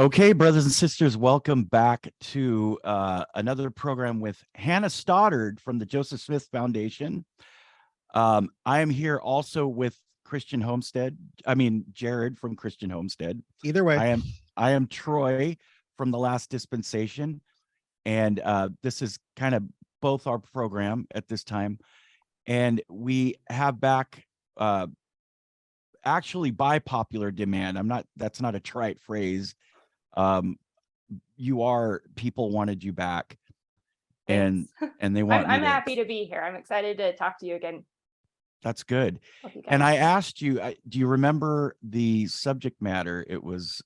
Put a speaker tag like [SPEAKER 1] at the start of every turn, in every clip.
[SPEAKER 1] Okay, brothers and sisters, welcome back to another program with Hannah Stoddard from the Joseph Smith Foundation. I am here also with Christian Homestead. Jared from Christian Homestead.
[SPEAKER 2] Either way,
[SPEAKER 1] I am Troy from the Last Dispensation, and this is kind of both our program at this time. And we have back, actually by popular demand. That's not a trite phrase. People wanted you back.
[SPEAKER 3] Thanks.
[SPEAKER 1] and they want
[SPEAKER 3] I'm happy to be here. I'm excited to talk to you again.
[SPEAKER 1] That's good. And I asked you, do you remember the subject matter? It was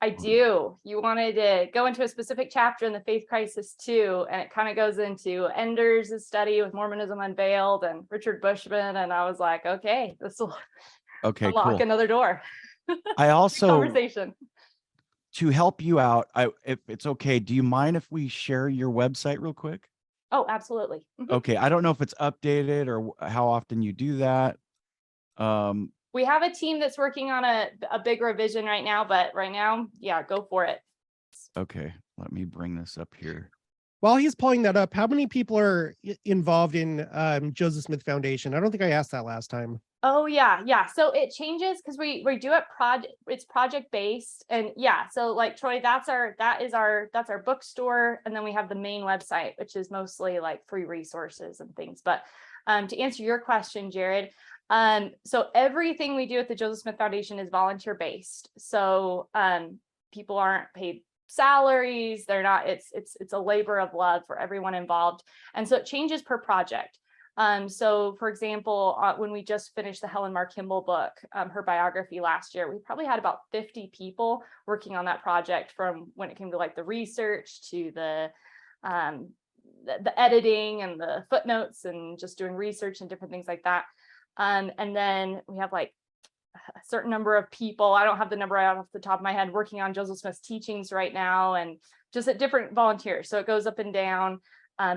[SPEAKER 3] I do. You wanted to go into a specific chapter in the Faith Crisis too, and it kind of goes into Ender's study with Mormonism Unveiled and Richard Bushman, and I was like, okay, this will unlock another door.
[SPEAKER 1] I also
[SPEAKER 3] conversation.
[SPEAKER 1] To help you out, if it's okay, do you mind if we share your website real quick?
[SPEAKER 3] Oh, absolutely.
[SPEAKER 1] Okay. I don't know if it's updated or how often you do that.
[SPEAKER 3] We have a team that's working on a big revision right now, but right now, yeah, go for it.
[SPEAKER 1] Okay. Let me bring this up here.
[SPEAKER 2] while he's pulling that up, how many people are involved in Joseph Smith Foundation? I don't think I asked that last time.
[SPEAKER 3] Oh yeah. So it changes because we do it it's project based, and yeah. So like Troy, that's our bookstore, and then we have the main website, which is mostly like free resources and things. But to answer your question, Jared, so everything we do at the Joseph Smith Foundation is volunteer based. So people aren't paid salaries. They're not. It's a labor of love for everyone involved, and so it changes per project. So for example, when we just finished the Helen Mar Kimball book, her biography last year, we probably had about 50 people working on that project, from when it came to like the research to the editing and the footnotes and just doing research and different things like that. And then we have like a certain number of people, I don't have the number right off the top of my head, working on Joseph Smith's teachings right now, and just at different volunteers. So it goes up and down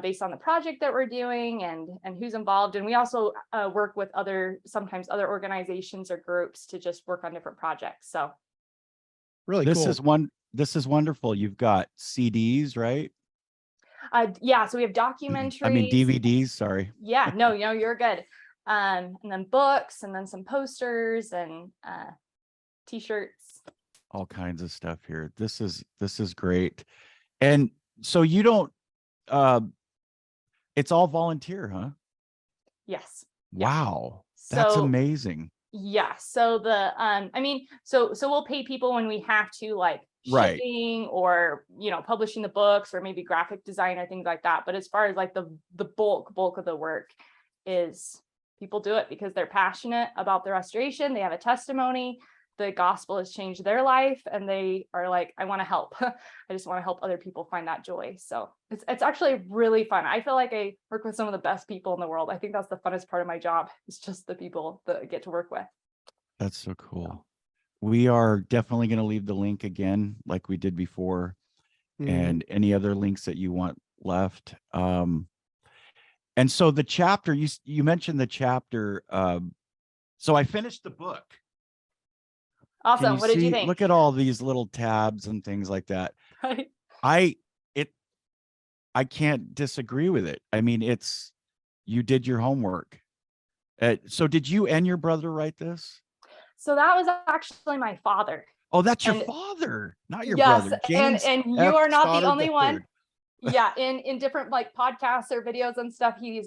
[SPEAKER 3] based on the project that we're doing and who's involved. And we also work with sometimes other organizations or groups to just work on different projects. So
[SPEAKER 2] really
[SPEAKER 1] this
[SPEAKER 2] cool.
[SPEAKER 1] This is wonderful. You've got CDs, right?
[SPEAKER 3] Yeah, so we have documentaries.
[SPEAKER 1] DVDs, sorry.
[SPEAKER 3] Yeah, no, you're good. And then books, and then some posters and t-shirts.
[SPEAKER 1] All kinds of stuff here. This is great. And so you don't it's all volunteer, huh?
[SPEAKER 3] Yes.
[SPEAKER 1] Wow. That's amazing.
[SPEAKER 3] Yeah. So so we'll pay people when we have to, like shipping or, publishing the books, or maybe graphic design or things like that. But as far as like the bulk of the work is, people do it because they're passionate about the restoration. They have a testimony. The gospel has changed their life, and they are like, I want to help. I just want to help other people find that joy. So it's actually really fun. I feel like I work with some of the best people in the world. I think that's the funnest part of my job. It's just the people that I get to work with.
[SPEAKER 1] That's so cool. We are definitely going to leave the link again, like we did before, and any other links that you want left. And so the chapter, you mentioned the chapter. So I finished the book.
[SPEAKER 3] Awesome. What did you think?
[SPEAKER 1] Look at all these little tabs and things like that.
[SPEAKER 3] Right.
[SPEAKER 1] I can't disagree with it. I mean, you did your homework. So did you and your brother write this?
[SPEAKER 3] So that was actually my father.
[SPEAKER 1] Oh, that's your father, not your brother.
[SPEAKER 3] James and you are not the only one. Yeah, in different like podcasts or videos and stuff, he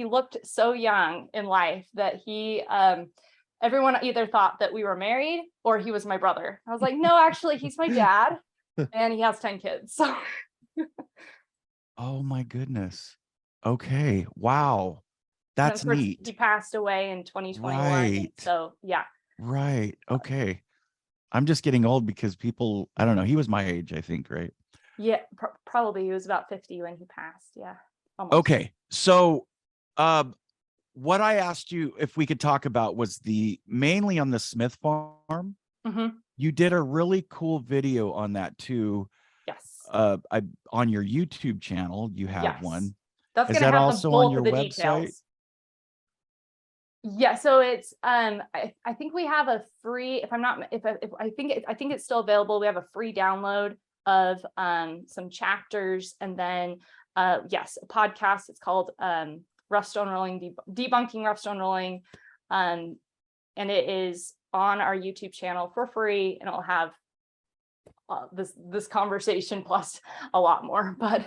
[SPEAKER 3] looked so young in life that he everyone either thought that we were married or he was my brother. I was like, no, actually, he's my dad, and he has 10 kids. So.
[SPEAKER 1] Oh my goodness. Okay. Wow. That's neat.
[SPEAKER 3] He passed away in 2021.
[SPEAKER 1] Right.
[SPEAKER 3] So yeah.
[SPEAKER 1] Right. Okay. I'm just getting old because people, I don't know. He was my age, I think, right?
[SPEAKER 3] Yeah, probably. He was about 50 when he passed. Yeah. Almost.
[SPEAKER 1] Okay. So, what I asked you if we could talk about was mainly on the Smith farm. You did a really cool video on that too.
[SPEAKER 3] Yes.
[SPEAKER 1] On your YouTube channel, you have one.
[SPEAKER 3] That's
[SPEAKER 1] Is that also on your website?
[SPEAKER 3] Details. Yeah, so it's I think we have a free, if I'm not, if I think it's still available. We have a free download of some chapters, and then yes, a podcast. It's called Rough Stone Rolling, Debunking Rough Stone Rolling. And it is on our YouTube channel for free, and it'll have this conversation plus a lot more. But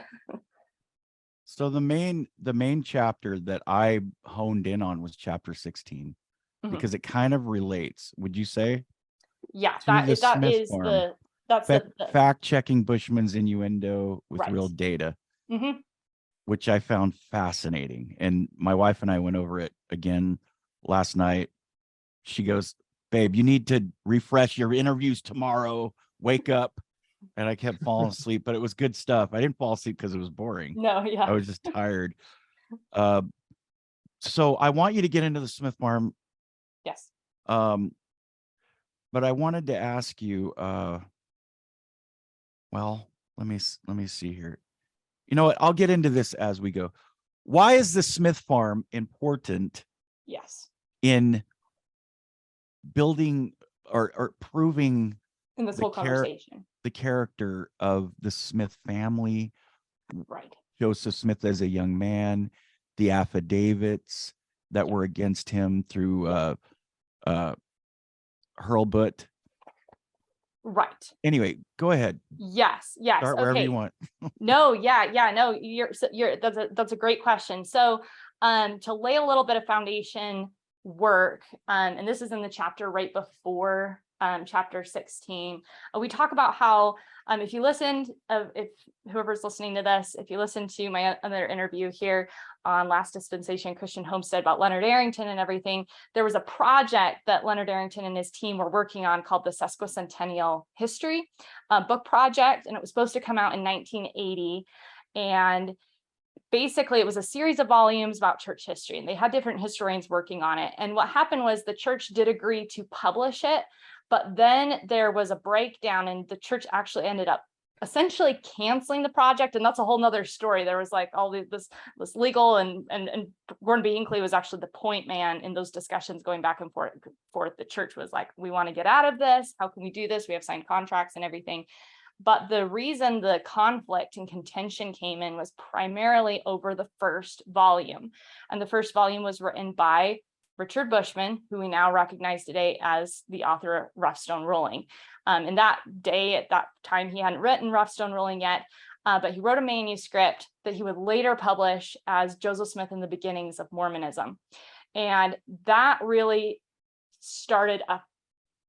[SPEAKER 1] So the main chapter that I honed in on was chapter 16, because it kind of relates, would you say,
[SPEAKER 3] yeah,
[SPEAKER 1] to
[SPEAKER 3] that
[SPEAKER 1] the
[SPEAKER 3] that
[SPEAKER 1] Smith
[SPEAKER 3] is
[SPEAKER 1] farm?
[SPEAKER 3] the that's the
[SPEAKER 1] Fact-checking Bushman's innuendo with
[SPEAKER 3] Right.
[SPEAKER 1] real data,
[SPEAKER 3] Mhm.
[SPEAKER 1] which I found fascinating. And my wife and I went over it again last night. She goes, "Babe, you need to refresh your interviews tomorrow. Wake up." And I kept falling asleep, but it was good stuff. I didn't fall asleep because it was boring.
[SPEAKER 3] No,
[SPEAKER 1] I
[SPEAKER 3] yeah,
[SPEAKER 1] was just tired. So I want you to get into the Smith farm.
[SPEAKER 3] yes.
[SPEAKER 1] But I wanted to ask you, well, let me see here. You know what? I'll get into this as we go. Why is the Smith farm important
[SPEAKER 3] Yes.
[SPEAKER 1] in building or proving
[SPEAKER 3] In this
[SPEAKER 1] the
[SPEAKER 3] whole conversation.
[SPEAKER 1] the character of the Smith family,
[SPEAKER 3] Right.
[SPEAKER 1] Joseph Smith as a young man, the affidavits that were against him through Hurlbut?
[SPEAKER 3] Right.
[SPEAKER 1] Anyway, go ahead.
[SPEAKER 3] Yes.
[SPEAKER 1] Start wherever
[SPEAKER 3] Okay.
[SPEAKER 1] you want.
[SPEAKER 3] No, yeah, no, you're that's a great question. So to lay a little bit of foundation work, and this is in the chapter right before chapter 16, we talk about how if you listened, if whoever's listening to this, if you listen to my other interview here on last Dispensation Christian Homestead about Leonard Arrington and everything, there was a project that Leonard Arrington and his team were working on called the Sesquicentennial History book project, and it was supposed to come out in 1980. And basically it was a series of volumes about church history, and they had different historians working on it. And what happened was the church did agree to publish it, but then there was a breakdown, and the church actually ended up essentially canceling the project. And that's a whole nother story. There was like all this legal, and Gordon B. Hinckley was actually the point man in those discussions going back and forth. The church was like, we want to get out of this. How can we do this? We have signed contracts and everything. But the reason the conflict and contention came in was primarily over the first volume. And the first volume was written by Richard Bushman, who we now recognize today as the author of Rough Stone Rolling. In that day, at that time, he hadn't written Rough Stone Rolling yet, but he wrote a manuscript that he would later publish as Joseph Smith and the Beginnings of Mormonism. And that really started a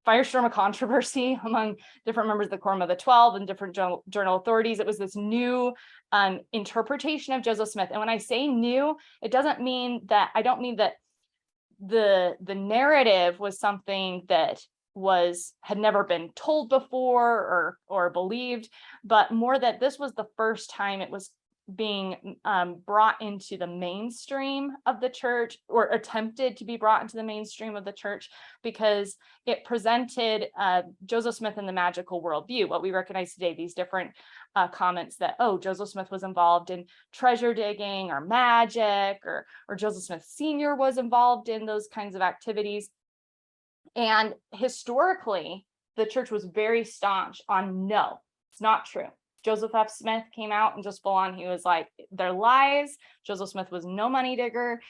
[SPEAKER 3] firestorm of controversy among different members of the Quorum of the 12 and different journal authorities. It was this new interpretation of Joseph Smith. And when I say new, it doesn't mean that, I don't mean that the narrative was something that had never been told before or believed, but more that this was the first time it was being brought into the mainstream of the church, or attempted to be brought into the mainstream of the church, because it presented Joseph Smith in the magical worldview, what we recognize today, these different comments that, oh, Joseph Smith was involved in treasure digging or magic, or Joseph Smith Sr. was involved in those kinds of activities. And historically, the church was very staunch on, no, it's not true. Joseph F. Smith came out and just full on, he was like, they're lies. Joseph Smith was no money digger.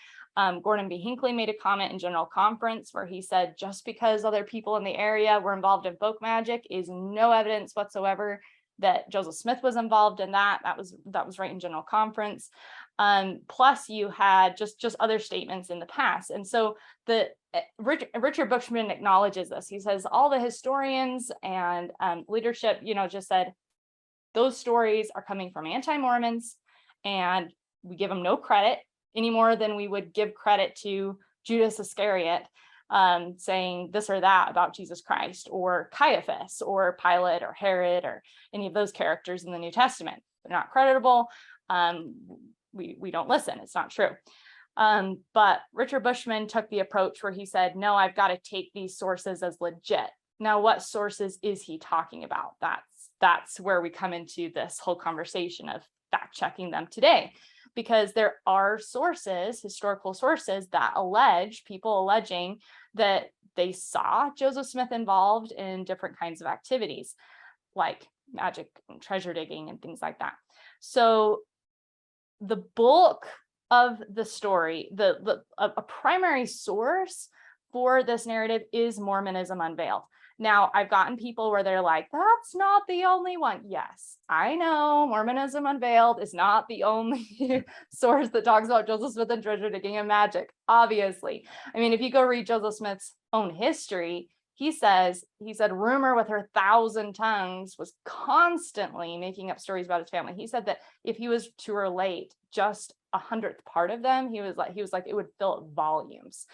[SPEAKER 3] Gordon B. Hinckley made a comment in General Conference where he said, just because other people in the area were involved in folk magic is no evidence whatsoever that Joseph Smith was involved in that. That was right in General Conference. Plus you had just other statements in the past. And so Richard Bushman acknowledges this. He says all the historians and leadership, just said, those stories are coming from anti-Mormons, and we give them no credit any more than we would give credit to Judas Iscariot saying this or that about Jesus Christ, or Caiaphas, or Pilate, or Herod, or any of those characters in the New Testament. They're not creditable. We don't listen. It's not true. But Richard Bushman took the approach where he said, no, I've got to take these sources as legit. Now, what sources is he talking about? That's where we come into this whole conversation of fact checking them today. because there are sources, historical sources, that people alleging that they saw Joseph Smith involved in different kinds of activities like magic and treasure digging and things like that. So the bulk of the story, a primary source for this narrative is Mormonism Unveiled. Now, I've gotten people where they're like, that's not the only one. Yes, I know Mormonism Unveiled is not the only source that talks about Joseph Smith and treasure digging and magic, obviously. I mean, if you go read Joseph Smith's own history, he said rumor with her 1,000 tongues was constantly making up stories about his family. He said that if he was to relate just 100th part of them, he was like it would fill up volumes.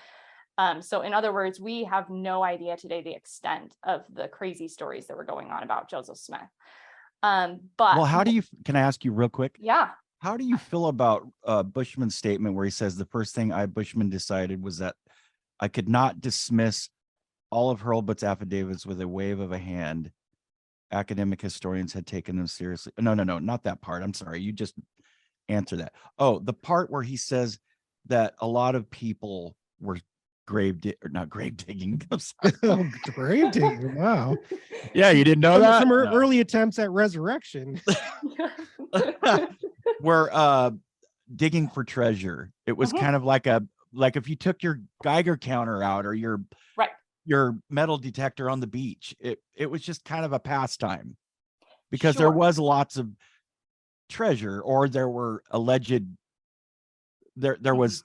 [SPEAKER 3] So in other words, we have no idea today the extent of the crazy stories that were going on about Joseph Smith. But
[SPEAKER 1] well, can I ask you real quick?
[SPEAKER 3] Yeah.
[SPEAKER 1] How do you feel about Bushman's statement where he says the first thing Bushman decided was that I could not dismiss all of Hurlbut's affidavits with a wave of a hand. Academic historians had taken them seriously. No, not that part. I'm sorry. You just answer that. Oh, the part where he says that a lot of people were grave digging.
[SPEAKER 2] Oh, grave digging. Wow.
[SPEAKER 1] Yeah, you didn't know that?
[SPEAKER 2] Some early attempts at resurrection.
[SPEAKER 1] We're digging for treasure. It was kind of like if you took your Geiger counter out or your metal detector on the beach, it was just kind of a pastime because there was lots of treasure, or there were alleged there was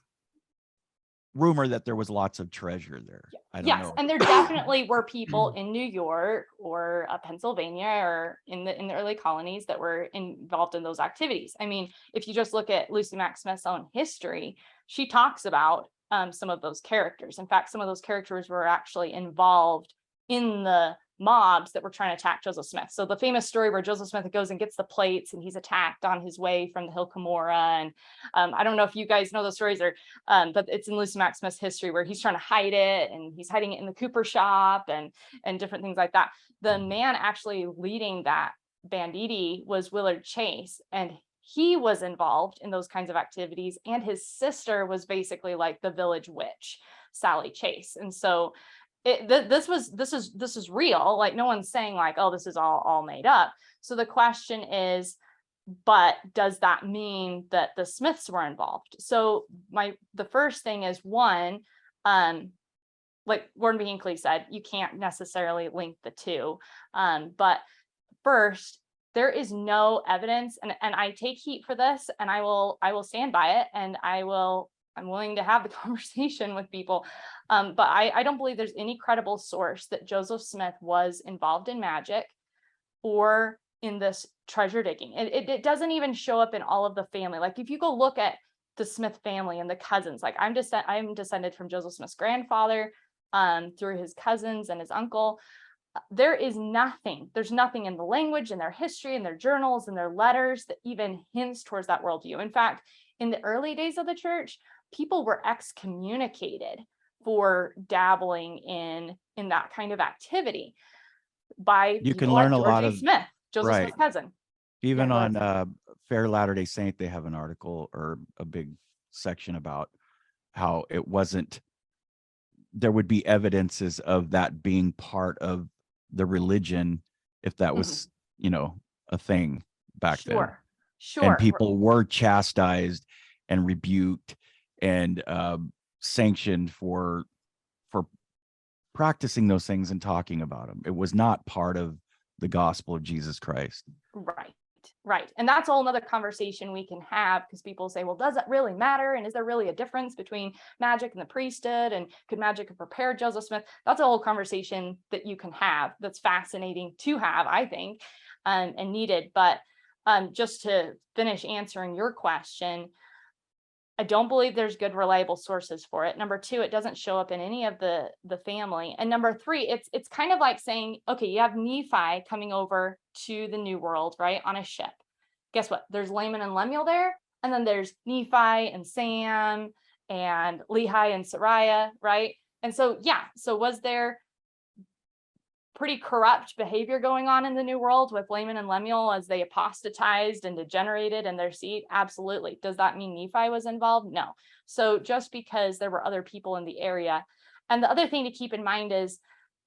[SPEAKER 1] rumor that there was lots of treasure there. I don't know.
[SPEAKER 3] And there definitely were people in New York or Pennsylvania or in the early colonies that were involved in those activities. I mean, if you just look at Lucy Mack Smith's own history, she talks about some of those characters. In fact, some of those characters were actually involved in the mobs that were trying to attack Joseph Smith. So the famous story where Joseph Smith goes and gets the plates and he's attacked on his way from the Hill Cumorah. And I don't know if you guys know those stories, or but it's in Lucy Mack Smith's history where he's trying to hide it and he's hiding it in the cooper shop and different things like that. The man actually leading that banditti was Willard Chase, and he was involved in those kinds of activities, and his sister was basically like the village witch, Sally Chase. And so this is real. Like, no one's saying like, oh, this is all made up. So the question is, but does that mean that the Smiths were involved? So the first thing is, one, like Warren B. Hinckley said, you can't necessarily link the two. But first, there is no evidence, and I take heat for this, and I will stand by it, and I'm willing to have the conversation with people. But I don't believe there's any credible source that Joseph Smith was involved in magic or in this treasure digging. It doesn't even show up in all of the family. Like, if you go look at the Smith family and the cousins, like I'm descended from Joseph Smith's grandfather through his cousins and his uncle. There's nothing in the language, in their history, in their journals, in their letters that even hints towards that worldview. In fact, in the early days of the church, people were excommunicated for dabbling in that kind of activity by
[SPEAKER 1] you can learn
[SPEAKER 3] like
[SPEAKER 1] a lot
[SPEAKER 3] George A.
[SPEAKER 1] of
[SPEAKER 3] Smith, Joseph
[SPEAKER 1] right.
[SPEAKER 3] Smith's cousin.
[SPEAKER 1] Even on Fair Latter-day Saint, they have an article or a big section about how it wasn't, there would be evidences of that being part of the religion if that was, a thing back then.
[SPEAKER 3] Sure.
[SPEAKER 1] And people were chastised and rebuked and sanctioned for practicing those things and talking about them. It was not part of the gospel of Jesus Christ.
[SPEAKER 3] Right. And that's a whole nother conversation we can have, because people say, well, does that really matter? And is there really a difference between magic and the priesthood? And could magic have prepared Joseph Smith? That's a whole conversation that you can have. That's fascinating to have, I think, and needed. But just to finish answering your question, I don't believe there's good, reliable sources for it. Number two, it doesn't show up in any of the family. And number three, it's kind of like saying, okay, you have Nephi coming over to the New World, right, on a ship. Guess what? There's Laman and Lemuel there, and then there's Nephi and Sam and Lehi and Sariah, right? And so, yeah, so was there pretty corrupt behavior going on in the New World with Laman and Lemuel as they apostatized and degenerated in their seat? Absolutely. Does that mean Nephi was involved? No. So just because there were other people in the area. And the other thing to keep in mind is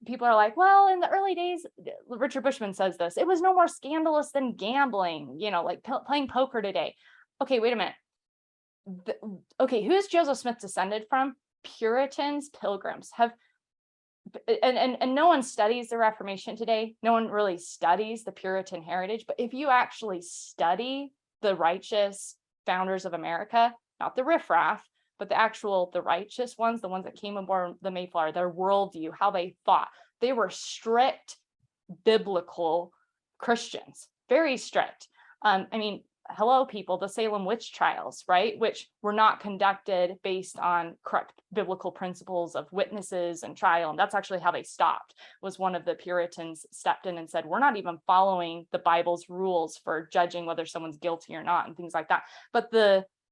[SPEAKER 3] people are like, well, in the early days, Richard Bushman says this, it was no more scandalous than gambling, like playing poker today. Okay, wait a minute. Okay, who is Joseph Smith descended from? Puritans, Pilgrims. And no one studies the Reformation today. No one really studies the Puritan heritage. But if you actually study the righteous founders of America, not the riffraff, but the righteous ones, the ones that came aboard the Mayflower, their worldview, how they thought, they were strict biblical Christians, very strict. Hello, people, the Salem witch trials, right? Which were not conducted based on correct biblical principles of witnesses and trial. And that's actually how they stopped, was one of the Puritans stepped in and said, we're not even following the Bible's rules for judging whether someone's guilty or not and things like that. But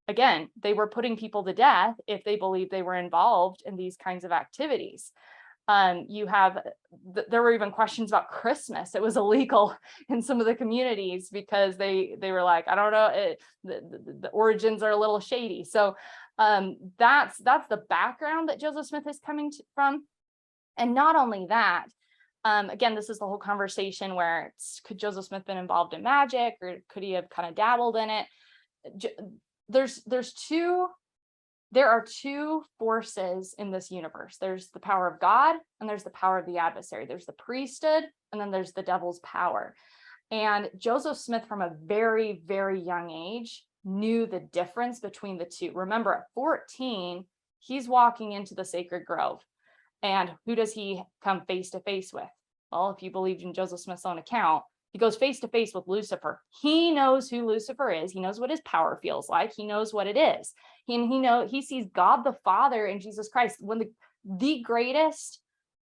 [SPEAKER 3] again, they were putting people to death if they believed they were involved in these kinds of activities. There were even questions about Christmas. It was illegal in some of the communities because they were like, I don't know, the origins are a little shady. So that's the background that Joseph Smith is coming from. And not only that, again, this is the whole conversation where could Joseph Smith been involved in magic, or could he have kind of dabbled in it? There are two forces in this universe. There's the power of God and there's the power of the adversary. There's the priesthood and then there's the devil's power. And Joseph Smith, from a very, very young age, knew the difference between the two. Remember, at 14, he's walking into the sacred grove. And who does he come face to face with? Well, if you believe in Joseph Smith's own account, he goes face to face with Lucifer. He knows who Lucifer is. He knows what his power feels like. He knows what it is. He sees God the Father and Jesus Christ. When the greatest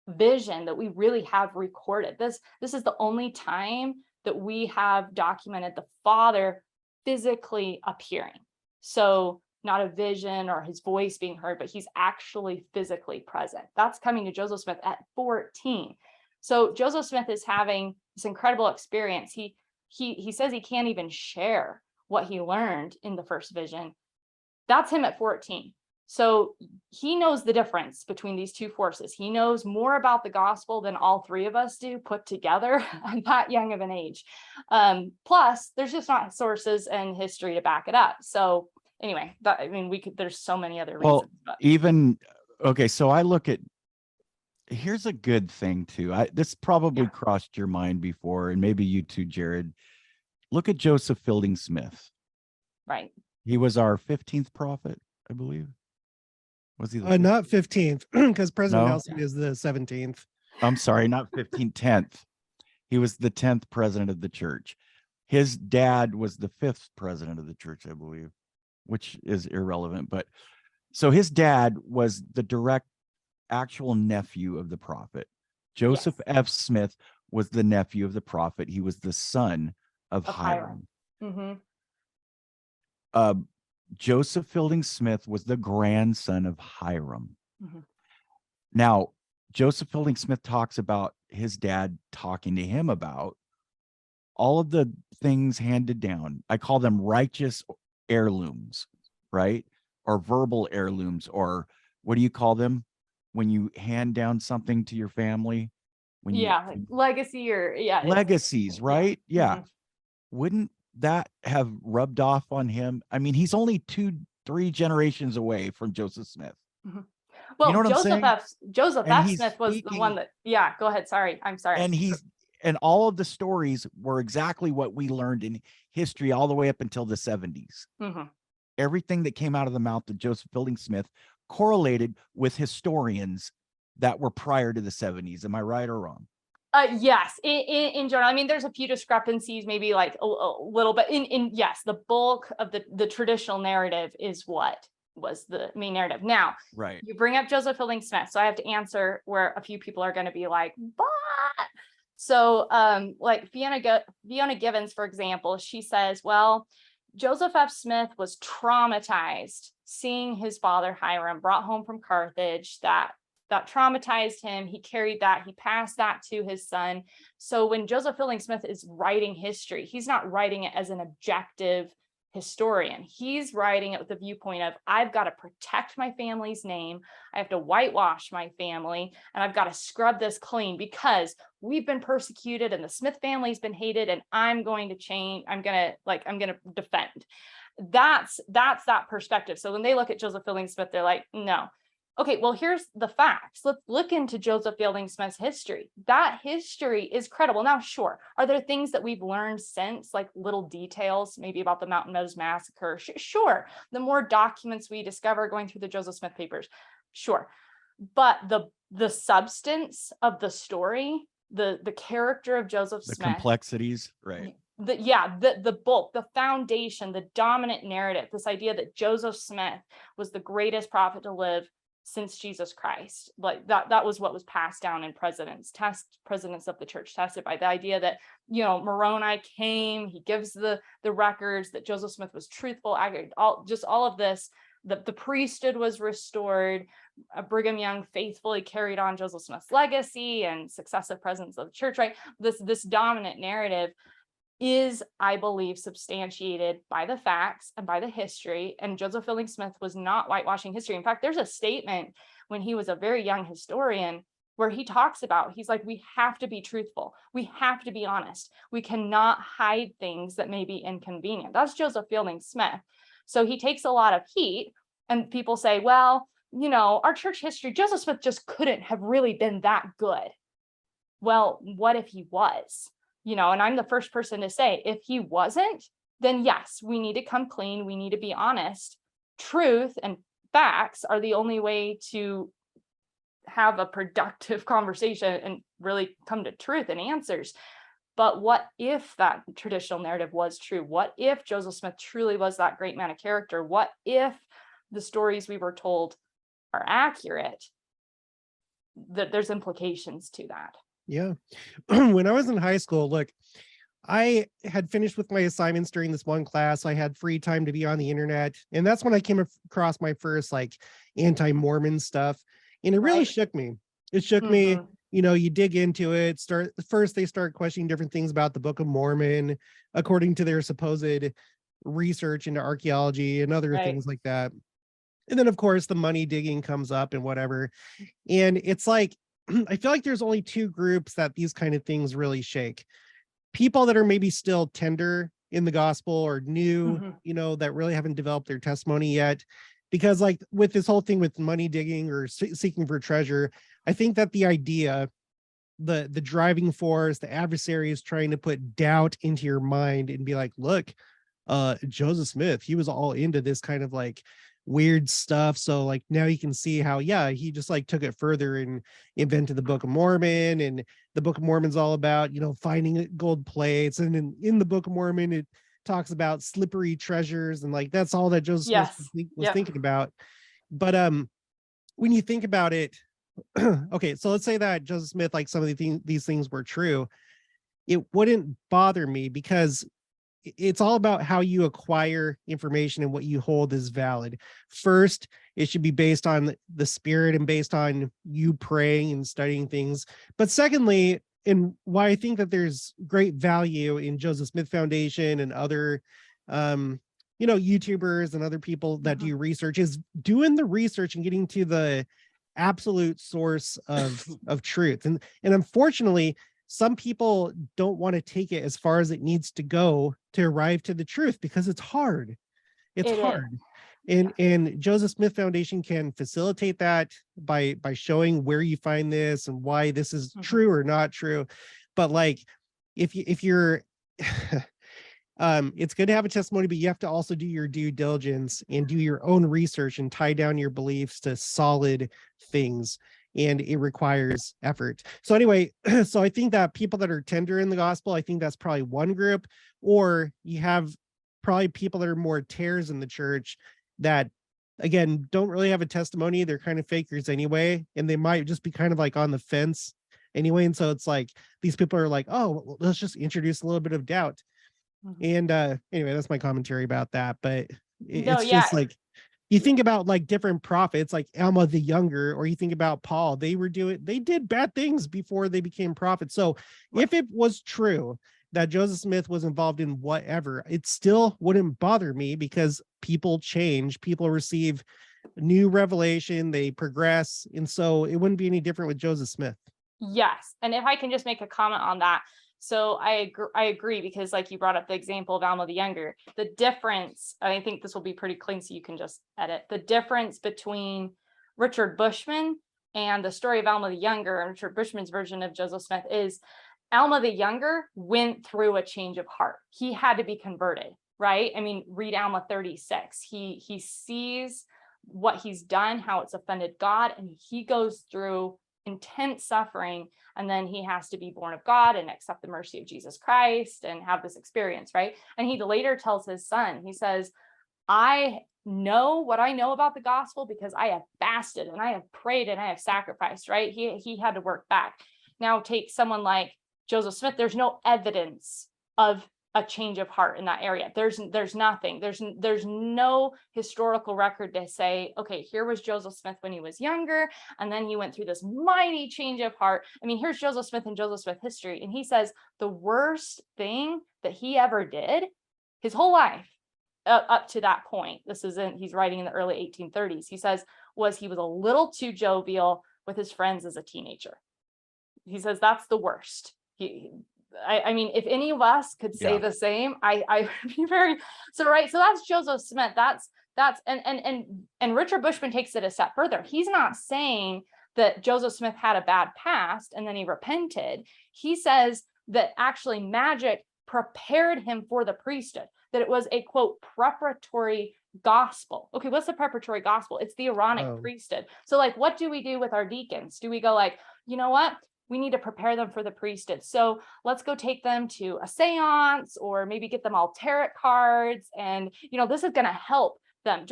[SPEAKER 3] vision that we really have recorded. This is the only time that we have documented the Father physically appearing. So not a vision or his voice being heard, but he's actually physically present. That's coming to Joseph Smith at 14. So Joseph Smith is having this incredible experience. He says he can't even share what he learned in the first vision. That's him at 14. So he knows the difference between these two forces. He knows more about the gospel than all three of us do put together at that young of an age. Plus, there's just not sources and history to back it up. So anyway, there's so many other reasons.
[SPEAKER 1] Okay, so I look at, here's a good thing too. This probably crossed your mind before, and maybe you too, Jared. Look at Joseph Fielding Smith.
[SPEAKER 3] Right.
[SPEAKER 1] He was our 15th prophet, I believe. Was he
[SPEAKER 2] not 15th, because President Nelson is the 17th.
[SPEAKER 1] I'm sorry, not 15th, 10th. He was the 10th president of the church. His dad was the 5th president of the church, I believe, which is irrelevant. But so his dad was the direct actual nephew of the prophet. Joseph F. Smith was the nephew of the prophet. He was the son of Hiram.
[SPEAKER 3] Mm-hmm.
[SPEAKER 1] Joseph Fielding Smith was the grandson of Hiram.
[SPEAKER 3] Mm-hmm.
[SPEAKER 1] Now, Joseph Fielding Smith talks about his dad talking to him about all of the things handed down. I call them righteous heirlooms, right? Or verbal heirlooms, or what do you call them when you hand down something to your family?
[SPEAKER 3] Like legacy or
[SPEAKER 1] legacies, right? Yeah.
[SPEAKER 3] Mm-hmm.
[SPEAKER 1] Wouldn't that have rubbed off on him? I mean, he's only 2-3 generations away from Joseph Smith.
[SPEAKER 3] Mm-hmm. Well,
[SPEAKER 1] you know what
[SPEAKER 3] Joseph F. Smith was the one that, go ahead. Sorry. I'm sorry.
[SPEAKER 1] And all of the stories were exactly what we learned in history all the way up until the 70s.
[SPEAKER 3] Mm-hmm.
[SPEAKER 1] Everything that came out of the mouth of Joseph Fielding Smith correlated with historians that were prior to the 70s. Am I right or wrong?
[SPEAKER 3] Yes, in general. I mean, there's a few discrepancies, maybe like a little, but yes, the bulk of the traditional narrative is what was the main narrative. Now,
[SPEAKER 1] right.
[SPEAKER 3] You bring up Joseph Fielding Smith, so I have to answer where a few people are going to be like, but. So, like Fiona Givens, for example, she says, well, Joseph F. Smith was traumatized seeing his father Hiram brought home from Carthage, that that traumatized him. He carried that, he passed that to his son. So when Joseph Fielding Smith is writing history, he's not writing it as an objective historian. He's writing it with the viewpoint of, I've got to protect my family's name. I have to whitewash my family, and I've got to scrub this clean because we've been persecuted and the Smith family's been hated, and I'm going to change. I'm going to defend. That's that perspective. So when they look at Joseph Fielding Smith, they're like, no. Okay, well, here's the facts. Let's look into Joseph Fielding Smith's history. That history is credible. Now, sure, are there things that we've learned since, like little details, maybe about the Mountain Meadows Massacre? Sure. The more documents we discover going through the Joseph Smith papers, sure. But the substance of the story, the character of Joseph Smith,
[SPEAKER 1] the complexities, right?
[SPEAKER 3] The bulk, the foundation, the dominant narrative, this idea that Joseph Smith was the greatest prophet to live since Jesus Christ, like that was what was passed down in presidents of the church testified. The idea that, Moroni came, he gives the records that Joseph Smith was truthful, accurate, all of this. The priesthood was restored. Brigham Young faithfully carried on Joseph Smith's legacy and successive presidents of the church, right? This dominant narrative is, I believe, substantiated by the facts and by the history. And Joseph Fielding Smith was not whitewashing history. In fact, there's a statement when he was a very young historian where he talks about, he's like, we have to be truthful. We have to be honest. We cannot hide things that may be inconvenient. That's Joseph Fielding Smith. So he takes a lot of heat, and people say, well, our church history, Joseph Smith just couldn't have really been that good. Well, what if he was? And I'm the first person to say, if he wasn't, then yes, we need to come clean. We need to be honest. Truth and facts are the only way to have a productive conversation and really come to truth and answers. But what if that traditional narrative was true? What if Joseph Smith truly was that great man of character? What if the stories we were told are accurate? There's implications to that.
[SPEAKER 2] Yeah. When I was in high school, look, I had finished with my assignments during this one class. I had free time to be on the internet. And that's when I came across my first anti-Mormon stuff. And it really shook me. It shook me. You dig into it. They start questioning different things about the Book of Mormon, according to their supposed research into archaeology and other things like that. And then, of course, the money digging comes up and whatever. And it's like, I feel like there's only two groups that these kind of things really shake. People that are maybe still tender in the gospel or new, that really haven't developed their testimony yet. Because with this whole thing with money digging or seeking for treasure, I think that the idea, the driving force, the adversary is trying to put doubt into your mind and be like, look, Joseph Smith, he was all into this kind of weird stuff. So now you can see how, he just took it further and invented the Book of Mormon. And the Book of Mormon's all about, finding gold plates. And in the Book of Mormon, it talks about slippery treasures. And that's all that Joseph Smith was thinking about. But when you think about it, okay, so let's say that Joseph Smith, some of these things were true. It wouldn't bother me because it's all about how you acquire information and what you hold is valid. First, it should be based on the Spirit and based on you praying and studying things. But secondly, and why I think that there's great value in Joseph Smith Foundation and other, YouTubers and other people that do research, is doing the research and getting to the absolute source of truth. And unfortunately, some people don't want to take it as far as it needs to go to arrive to the truth because it's hard. It's hard. And Joseph Smith Foundation can facilitate that by showing where you find this and why this is true or not true. But if you're it's good to have a testimony, but you have to also do your due diligence and do your own research and tie down your beliefs to solid things. And it requires effort. So anyway, so I think that people that are tender in the gospel, I think that's probably one group. Or you have probably people that are more tares in the church that, again, don't really have a testimony. They're kind of fakers anyway. And they might just be kind of on the fence anyway. And so it's these people are oh, well, let's just introduce a little bit of doubt. And anyway, that's my commentary about that. But it's just you think about like different prophets, like Alma the Younger, or you think about Paul, they did bad things before they became prophets. So if it was true that Joseph Smith was involved in whatever, it still wouldn't bother me because people change, people receive new revelation, they progress. And so it wouldn't be any different with Joseph Smith.
[SPEAKER 3] Yes. And if I can just make a comment on that. So I agree, because like you brought up the example of Alma the Younger, the difference, I think this will be pretty clean so you can just edit, the difference between Richard Bushman and the story of Alma the Younger, and Richard Bushman's version of Joseph Smith, is Alma the Younger went through a change of heart. He had to be converted, right? I mean, read Alma 36. He sees what he's done, how it's offended God, and he goes through intense suffering, and then he has to be born of God and accept the mercy of Jesus Christ and have this experience, right? And he later tells his son, he says, I know what I know about the gospel because I have fasted and I have prayed and I have sacrificed, right? He had to work back. Now take someone like Joseph Smith. There's no evidence of a change of heart in that area. There's nothing. There's no historical record to say, okay, here was Joseph Smith when he was younger, and then he went through this mighty change of heart. I mean, here's Joseph Smith and Joseph Smith history, and he says the worst thing that he ever did his whole life up to that point, he's writing in the early 1830s, he says, was he was a little too jovial with his friends as a teenager. He says that's the worst. I mean, if any of us could say the same, I would be very, so that's Joseph Smith. That's and Richard Bushman takes it a step further. He's not saying that Joseph Smith had a bad past and then he repented. He says that actually magic prepared him for the priesthood, that it was a quote preparatory gospel. Okay, what's the preparatory gospel? It's the Aaronic priesthood. So like, what do we do with our deacons? Do we go like, you know what? We need to prepare them for the priesthood. So let's go take them to a seance, or maybe get them all tarot cards. And, this is going to help them.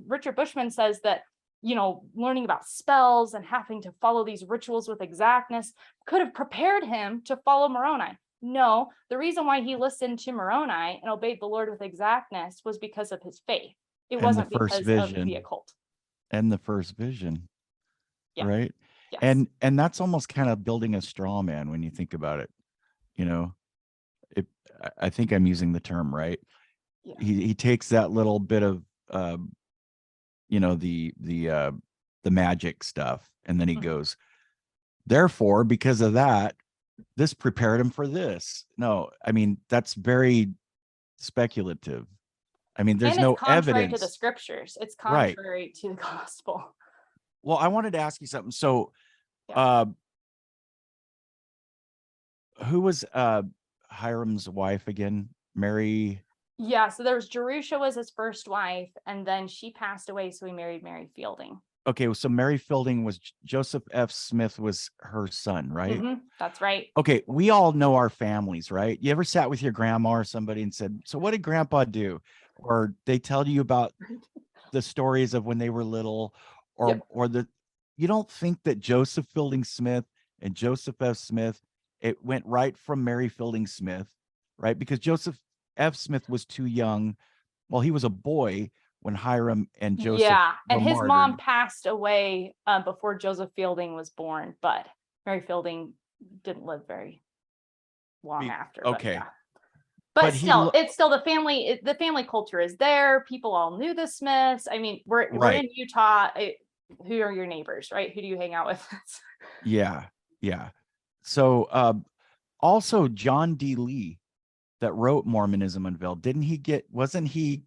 [SPEAKER 3] Richard Bushman says that, learning about spells and having to follow these rituals with exactness could have prepared him to follow Moroni. No, the reason why he listened to Moroni and obeyed the Lord with exactness was because of his faith. It wasn't because of the occult.
[SPEAKER 1] And the first vision. Yeah. Right.
[SPEAKER 3] Yes.
[SPEAKER 1] And that's almost kind of building a straw man when you think about it. I think I'm using the term right. Yeah. He takes that little bit of the magic stuff, and then he goes, therefore, because of that, this prepared him for this. No, I mean, that's very speculative. I mean, there's no evidence
[SPEAKER 3] to the scriptures. It's contrary to the gospel.
[SPEAKER 1] Well, I wanted to ask you something. So, who was Hiram's wife again? Mary?
[SPEAKER 3] Yeah, so there was Jerusha was his first wife, and then she passed away, so he married Mary Fielding.
[SPEAKER 1] Okay, so Mary Fielding was Joseph F. Smith was her son, right?
[SPEAKER 3] Mm-hmm, that's right.
[SPEAKER 1] Okay, we all know our families, right? You ever sat with your grandma or somebody and said, so what did grandpa do? Or they tell you about the stories of when they were little, or you don't think that Joseph Fielding Smith and Joseph F. Smith, it went right from Mary Fielding Smith, right? Because Joseph F. Smith was too young. Well, he was a boy when Hiram and Joseph.
[SPEAKER 3] Yeah, and his mom passed away before Joseph Fielding was born, but Mary Fielding didn't live very long after.
[SPEAKER 1] Okay.
[SPEAKER 3] But still, it's still the family. The family culture is there. People all knew the Smiths. I mean, we're in Utah. Who are your neighbors, right? Who do you hang out with?
[SPEAKER 1] Yeah. So also John D. Lee, that wrote Mormonism Unveiled, wasn't he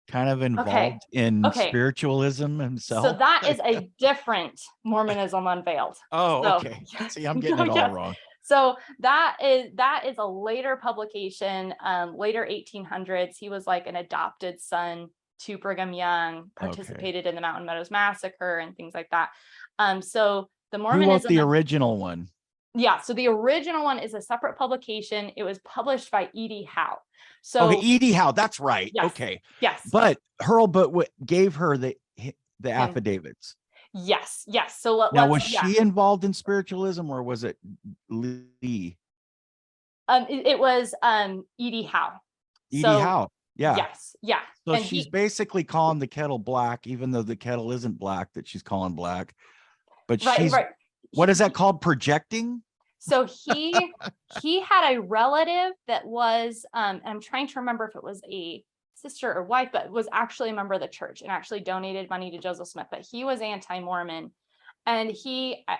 [SPEAKER 1] kind of involved in spiritualism himself?
[SPEAKER 3] So that is a different Mormonism Unveiled.
[SPEAKER 1] Okay. See, I'm getting it all wrong.
[SPEAKER 3] So that is a later publication, later 1800s. He was like an adopted son to Brigham Young, participated in the Mountain Meadows Massacre and things like that. So the Mormonism.
[SPEAKER 1] Who wrote the original one?
[SPEAKER 3] Yeah, so the original one is a separate publication. It was published by E.D. Howe. So
[SPEAKER 1] E.D. Howe, that's right.
[SPEAKER 3] Yes,
[SPEAKER 1] okay.
[SPEAKER 3] Yes.
[SPEAKER 1] But Hurlbut gave her the affidavits.
[SPEAKER 3] Yes. So
[SPEAKER 1] was she involved in spiritualism, or was it Lee?
[SPEAKER 3] It was E.D. Howe.
[SPEAKER 1] E.D. Howe. Yeah.
[SPEAKER 3] Yes. Yeah.
[SPEAKER 1] So
[SPEAKER 3] And
[SPEAKER 1] she's
[SPEAKER 3] he,
[SPEAKER 1] basically calling the kettle black, even though the kettle isn't black that she's calling black. But
[SPEAKER 3] right,
[SPEAKER 1] she's,
[SPEAKER 3] right.
[SPEAKER 1] what is that called? Projecting?
[SPEAKER 3] So he had a relative that was, I'm trying to remember if it was a sister or wife, but was actually a member of the church and actually donated money to Joseph Smith, but he was anti-Mormon. And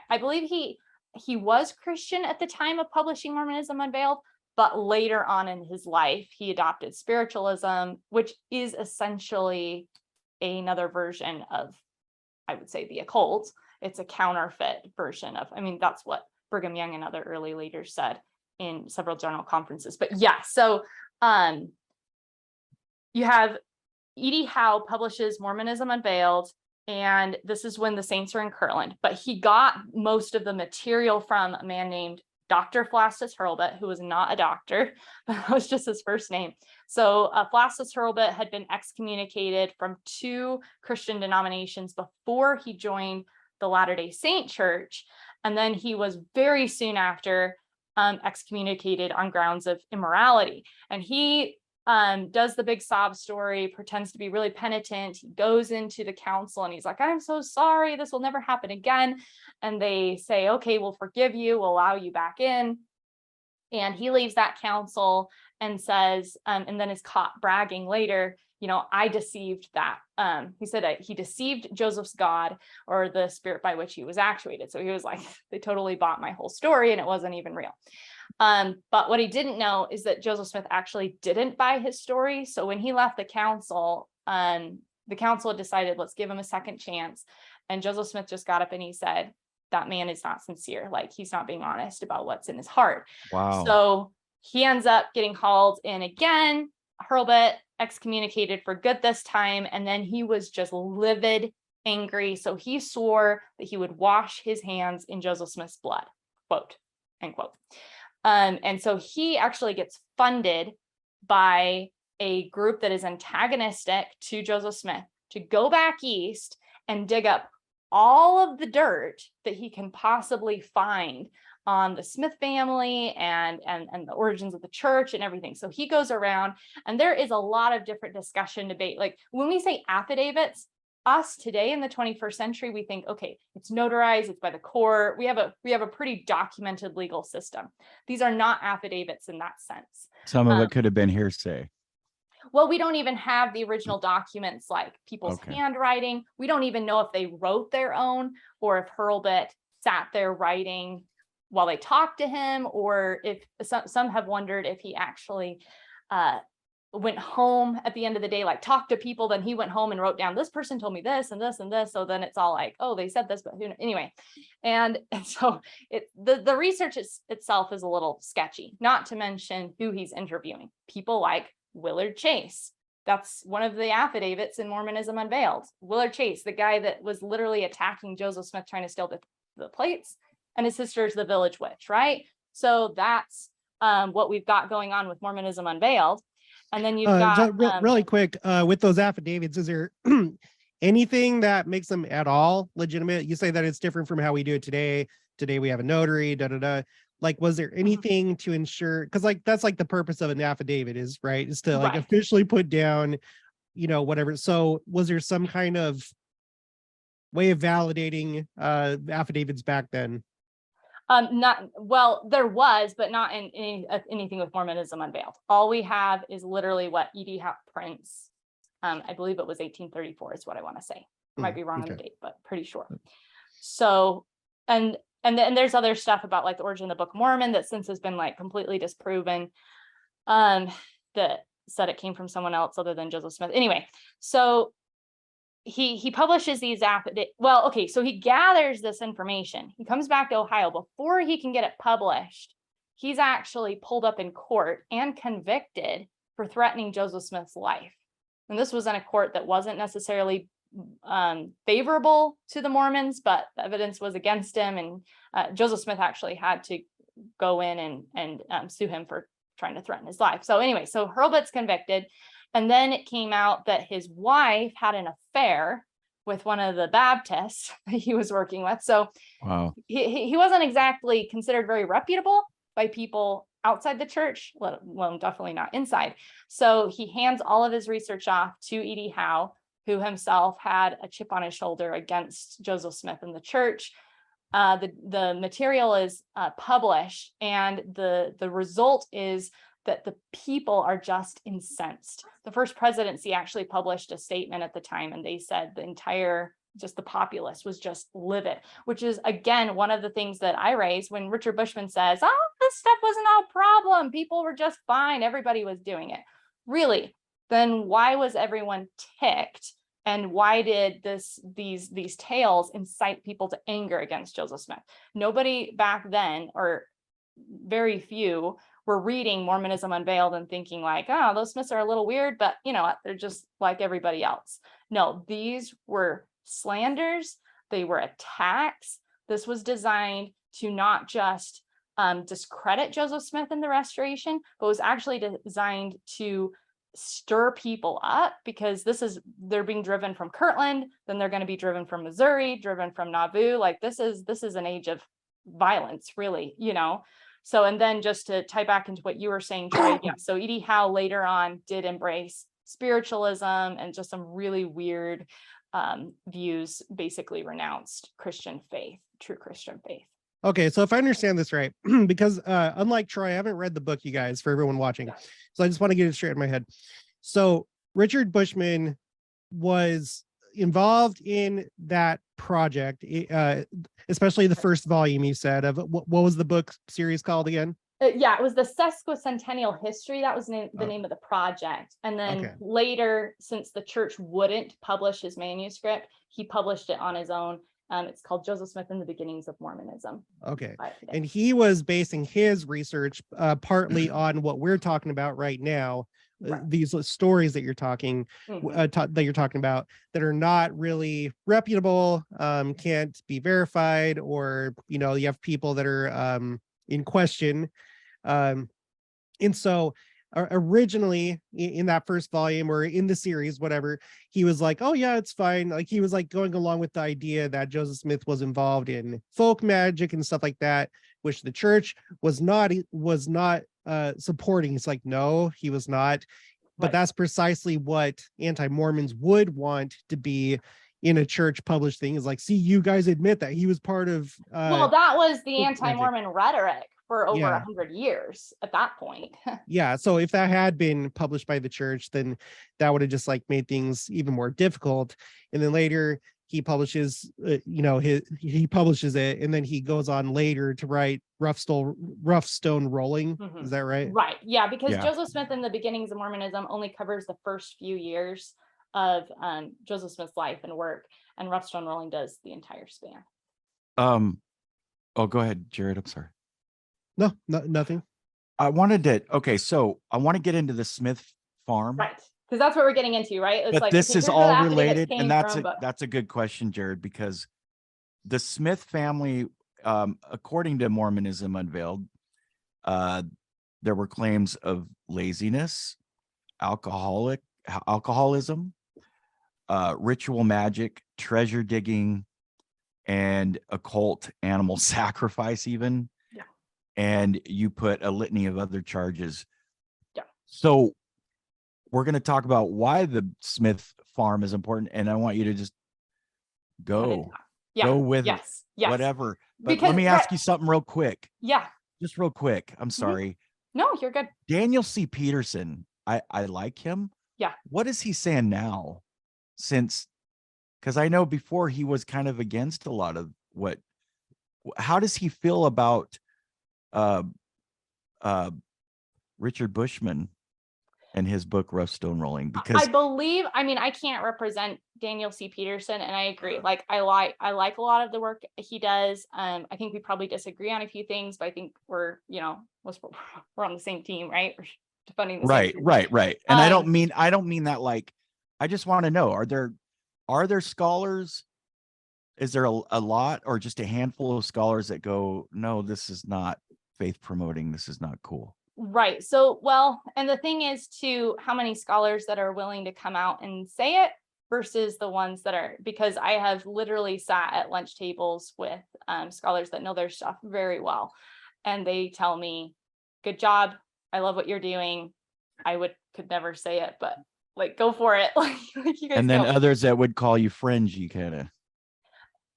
[SPEAKER 3] I believe he was Christian at the time of publishing Mormonism Unveiled, but later on in his life, he adopted spiritualism, which is essentially another version of, I would say, the occult. It's a counterfeit version of, I mean, that's what Brigham Young and other early leaders said in several general conferences. But yeah, so you have E.D. Howe publishes Mormonism Unveiled, and this is when the Saints are in Kirtland, but he got most of the material from a man named Dr. Flastus Hurlbut, who was not a doctor, but that was just his first name. So Flastus Hurlbut had been excommunicated from 2 Christian denominations before he joined the Latter-day Saint Church. And then he was very soon after excommunicated on grounds of immorality. And he does the big sob story, pretends to be really penitent. He goes into the council and he's like, I'm so sorry, this will never happen again. And they say, okay, we'll forgive you, we'll allow you back in. And he leaves that council and says, and then is caught bragging later, you know, I deceived that. He said he deceived Joseph's God, or the spirit by which he was actuated. So he was like, they totally bought my whole story and it wasn't even real. But what he didn't know is that Joseph Smith actually didn't buy his story. So when he left the council had decided, let's give him a second chance. And Joseph Smith just got up and he said, that man is not sincere. Like, he's not being honest about what's in his heart.
[SPEAKER 1] Wow.
[SPEAKER 3] So he ends up getting hauled in again. Hurlbut excommunicated for good this time. And then he was just livid, angry. So he swore that he would wash his hands in Joseph Smith's blood, quote, end quote. And so he actually gets funded by a group that is antagonistic to Joseph Smith to go back east and dig up all of the dirt that he can possibly find on the Smith family and the origins of the church and everything. So he goes around, and there is a lot of different discussion, debate. Like when we say affidavits, us today in the 21st century, we think, okay, it's notarized, it's by the court. We have a pretty documented legal system. These are not affidavits in that sense.
[SPEAKER 1] Some of it could have been hearsay.
[SPEAKER 3] Well, we don't even have the original documents, like people's handwriting. We don't even know if they wrote their own, or if Hurlbut sat there writing while they talked to him, or if some have wondered if he actually went home at the end of the day, like talked to people, then he went home and wrote down, this person told me this and this and this. So then it's all like, oh, they said this, but who knows? Anyway. And so the research itself is a little sketchy, not to mention who he's interviewing. People like Willard Chase. That's one of the affidavits in Mormonism Unveiled. Willard Chase, the guy that was literally attacking Joseph Smith, trying to steal the plates, and his sister's the village witch, right? So that's what we've got going on with Mormonism Unveiled. And then you've got
[SPEAKER 2] really quick with those affidavits, is there anything that makes them at all legitimate? You say that it's different from how we do it today. Today we have a notary, Like, was there anything to ensure? Because like that's like the purpose of an affidavit is, right, is to like officially put down, you know, whatever. So was there some kind of way of validating affidavits back then?
[SPEAKER 3] There was, but not in anything with Mormonism Unveiled. All we have is literally what E.D. Howe prints. I believe it was 1834 is what I want to say. I might be wrong on the date, but pretty sure. So, and there's other stuff about like the origin of the Book of Mormon that since has been like completely disproven, that said it came from someone else other than Joseph Smith. Anyway, so he publishes these so he gathers this information. He comes back to Ohio. Before he can get it published, he's actually pulled up in court and convicted for threatening Joseph Smith's life. And this was in a court that wasn't necessarily favorable to the Mormons, but the evidence was against him. And Joseph Smith actually had to go in and sue him for trying to threaten his life. So anyway, so Hurlbut's convicted. And then it came out that his wife had an affair with one of the Baptists that he was working with. So
[SPEAKER 1] wow,
[SPEAKER 3] he wasn't exactly considered very reputable. by people outside the church, let alone definitely not inside. So he hands all of his research off to E.D. Howe, who himself had a chip on his shoulder against Joseph Smith and the church. The material is published, and the result is that the people are just incensed. The first presidency actually published a statement at the time, and they said the populace was just livid, which is, again, one of the things that I raise when Richard Bushman says, oh, this stuff wasn't a problem. People were just fine. Everybody was doing it. Really? Then why was everyone ticked? And why did these tales incite people to anger against Joseph Smith? Nobody back then, or very few, were reading Mormonism Unveiled and thinking like, oh, those Smiths are a little weird, but you know what? They're just like everybody else. No, these were slanders. They were attacks. This was designed to not just discredit Joseph Smith in the Restoration, but was actually designed to stir people up, because they're being driven from Kirtland, then they're going to be driven from Missouri, driven from Nauvoo. Like this is an age of violence, really, you know. So, and then just to tie back into what you were saying, Troy, yeah, so E.D. Howe later on did embrace spiritualism and just some really weird views, basically renounced Christian faith, true Christian faith.
[SPEAKER 2] Okay, so if I understand this right, because unlike Troy, I haven't read the book, you guys, for everyone watching. So I just want to get it straight in my head. So Richard Bushman was involved in that project, especially the first volume, you said, of what was the book series called again?
[SPEAKER 3] Yeah, it was the Sesquicentennial History. That was the name of the project. And then later, since the church wouldn't publish his manuscript, he published it on his own. It's called Joseph Smith and the Beginnings of Mormonism.
[SPEAKER 2] Okay. And he was basing his research partly on what we're talking about right now, these stories that you're talking about that are not really reputable, can't be verified, or, you know, you have people that are in question. And so originally in that first volume, or in the series, whatever, he was like, oh yeah, it's fine. Like he was like going along with the idea that Joseph Smith was involved in folk magic and stuff like that, which the church was not supporting. It's like, no, he was not. But that's precisely what anti-Mormons would want to be in a church published thing, is like, see, you guys admit that he was part of
[SPEAKER 3] well, that was the anti-Mormon rhetoric for over 100 years at that point.
[SPEAKER 2] Yeah, so if that had been published by the church, then that would have just like made things even more difficult. And then later he publishes he publishes it, and then he goes on later to write Rough Stone Rolling. Is that right?
[SPEAKER 3] Right. Yeah, because Joseph Smith and the Beginnings of Mormonism only covers the first few years of Joseph Smith's life and work, and Rough Stone Rolling does the entire span.
[SPEAKER 1] Oh, go ahead, Jared. I'm sorry.
[SPEAKER 2] No, nothing.
[SPEAKER 1] I want to get into the Smith farm.
[SPEAKER 3] Right. Because that's what we're getting into, right? It's
[SPEAKER 1] but
[SPEAKER 3] like,
[SPEAKER 1] this is all related. And that's
[SPEAKER 3] from,
[SPEAKER 1] that's a good question, Jared, because the Smith family, according to Mormonism Unveiled, there were claims of laziness, alcoholism, ritual magic, treasure digging, and occult animal sacrifice even.
[SPEAKER 3] Yeah.
[SPEAKER 1] And you put a litany of other charges.
[SPEAKER 3] Yeah.
[SPEAKER 1] So we're going to talk about why the Smith farm is important. And I want you to just go with whatever. But let me ask you something real quick.
[SPEAKER 3] Yeah.
[SPEAKER 1] Just real quick. I'm sorry.
[SPEAKER 3] No, you're good.
[SPEAKER 1] Daniel C. Peterson. I like him.
[SPEAKER 3] Yeah.
[SPEAKER 1] What is he saying now? Because I know before he was kind of against a lot of how does he feel about Richard Bushman and his book Rough Stone Rolling? Because
[SPEAKER 3] I can't represent Daniel C. Peterson, and I agree. Like I like a lot of the work he does. I think we probably disagree on a few things, but I think we're on the same team, right? We're defending the same team.
[SPEAKER 1] Right. And I don't mean that like, I just want to know, are there scholars? Is there a lot, or just a handful of scholars that go, no, this is not faith promoting, this is not cool?
[SPEAKER 3] Right. So, well, and the thing is too, how many scholars that are willing to come out and say it versus the ones that are, because I have literally sat at lunch tables with scholars that know their stuff very well. and they tell me, good job, I love what you're doing. I could never say it, but like, go for it. Like you guys
[SPEAKER 1] And then
[SPEAKER 3] go.
[SPEAKER 1] others that would call you fringy, kind of,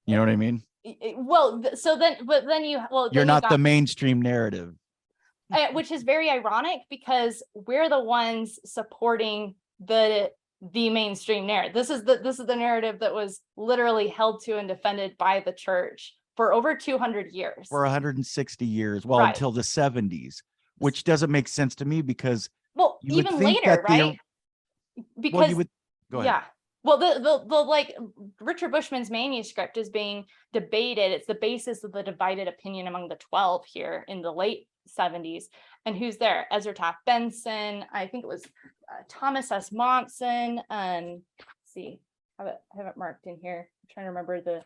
[SPEAKER 1] you know what I mean?
[SPEAKER 3] Well, so then, but then you, well,
[SPEAKER 1] You're
[SPEAKER 3] then you
[SPEAKER 1] not
[SPEAKER 3] got,
[SPEAKER 1] the mainstream narrative.
[SPEAKER 3] which is very ironic because we're the ones supporting the mainstream narrative. This is the narrative that was literally held to and defended by the church for over 200 years.
[SPEAKER 1] For 160 years, well,
[SPEAKER 3] Right.
[SPEAKER 1] until the 70s, which doesn't make sense to me because
[SPEAKER 3] Well,
[SPEAKER 1] you would
[SPEAKER 3] even
[SPEAKER 1] think
[SPEAKER 3] later,
[SPEAKER 1] that
[SPEAKER 3] right? Because
[SPEAKER 1] well, you would go ahead.
[SPEAKER 3] yeah. Well, the like Richard Bushman's manuscript is being debated. It's the basis of the divided opinion among the 12 here in the late 70s. And who's there? Ezra Taft Benson. I think it was Thomas S. Monson. Let's see, I have it marked in here. I'm trying to remember the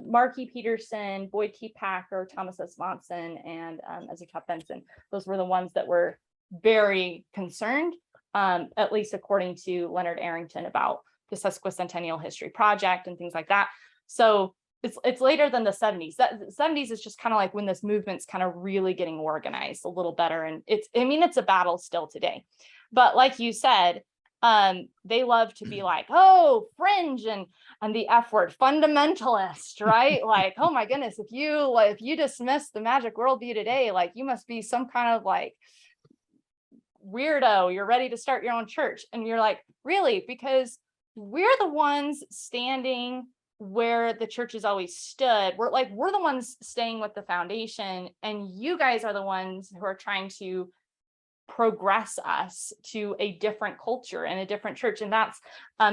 [SPEAKER 3] Mark E. Peterson, Boyd T. Packer, Thomas S. Monson, and Ezra Taft Benson. Those were the ones that were very concerned, at least according to Leonard Arrington, about the Sesquicentennial History Project and things like that. So it's later than the 70s. That the 70s is just kind of like when this movement's kind of really getting organized a little better. And it's a battle still today. But like you said, they love to be like, oh, fringe and the F word, fundamentalist, right? Like, oh my goodness, if you dismiss the magic worldview today, like you must be some kind of like weirdo. You're ready to start your own church. And you're like, really? Because we're the ones standing where the church has always stood. We're the ones staying with the foundation, and you guys are the ones who are trying to progress us to a different culture and a different church. And that's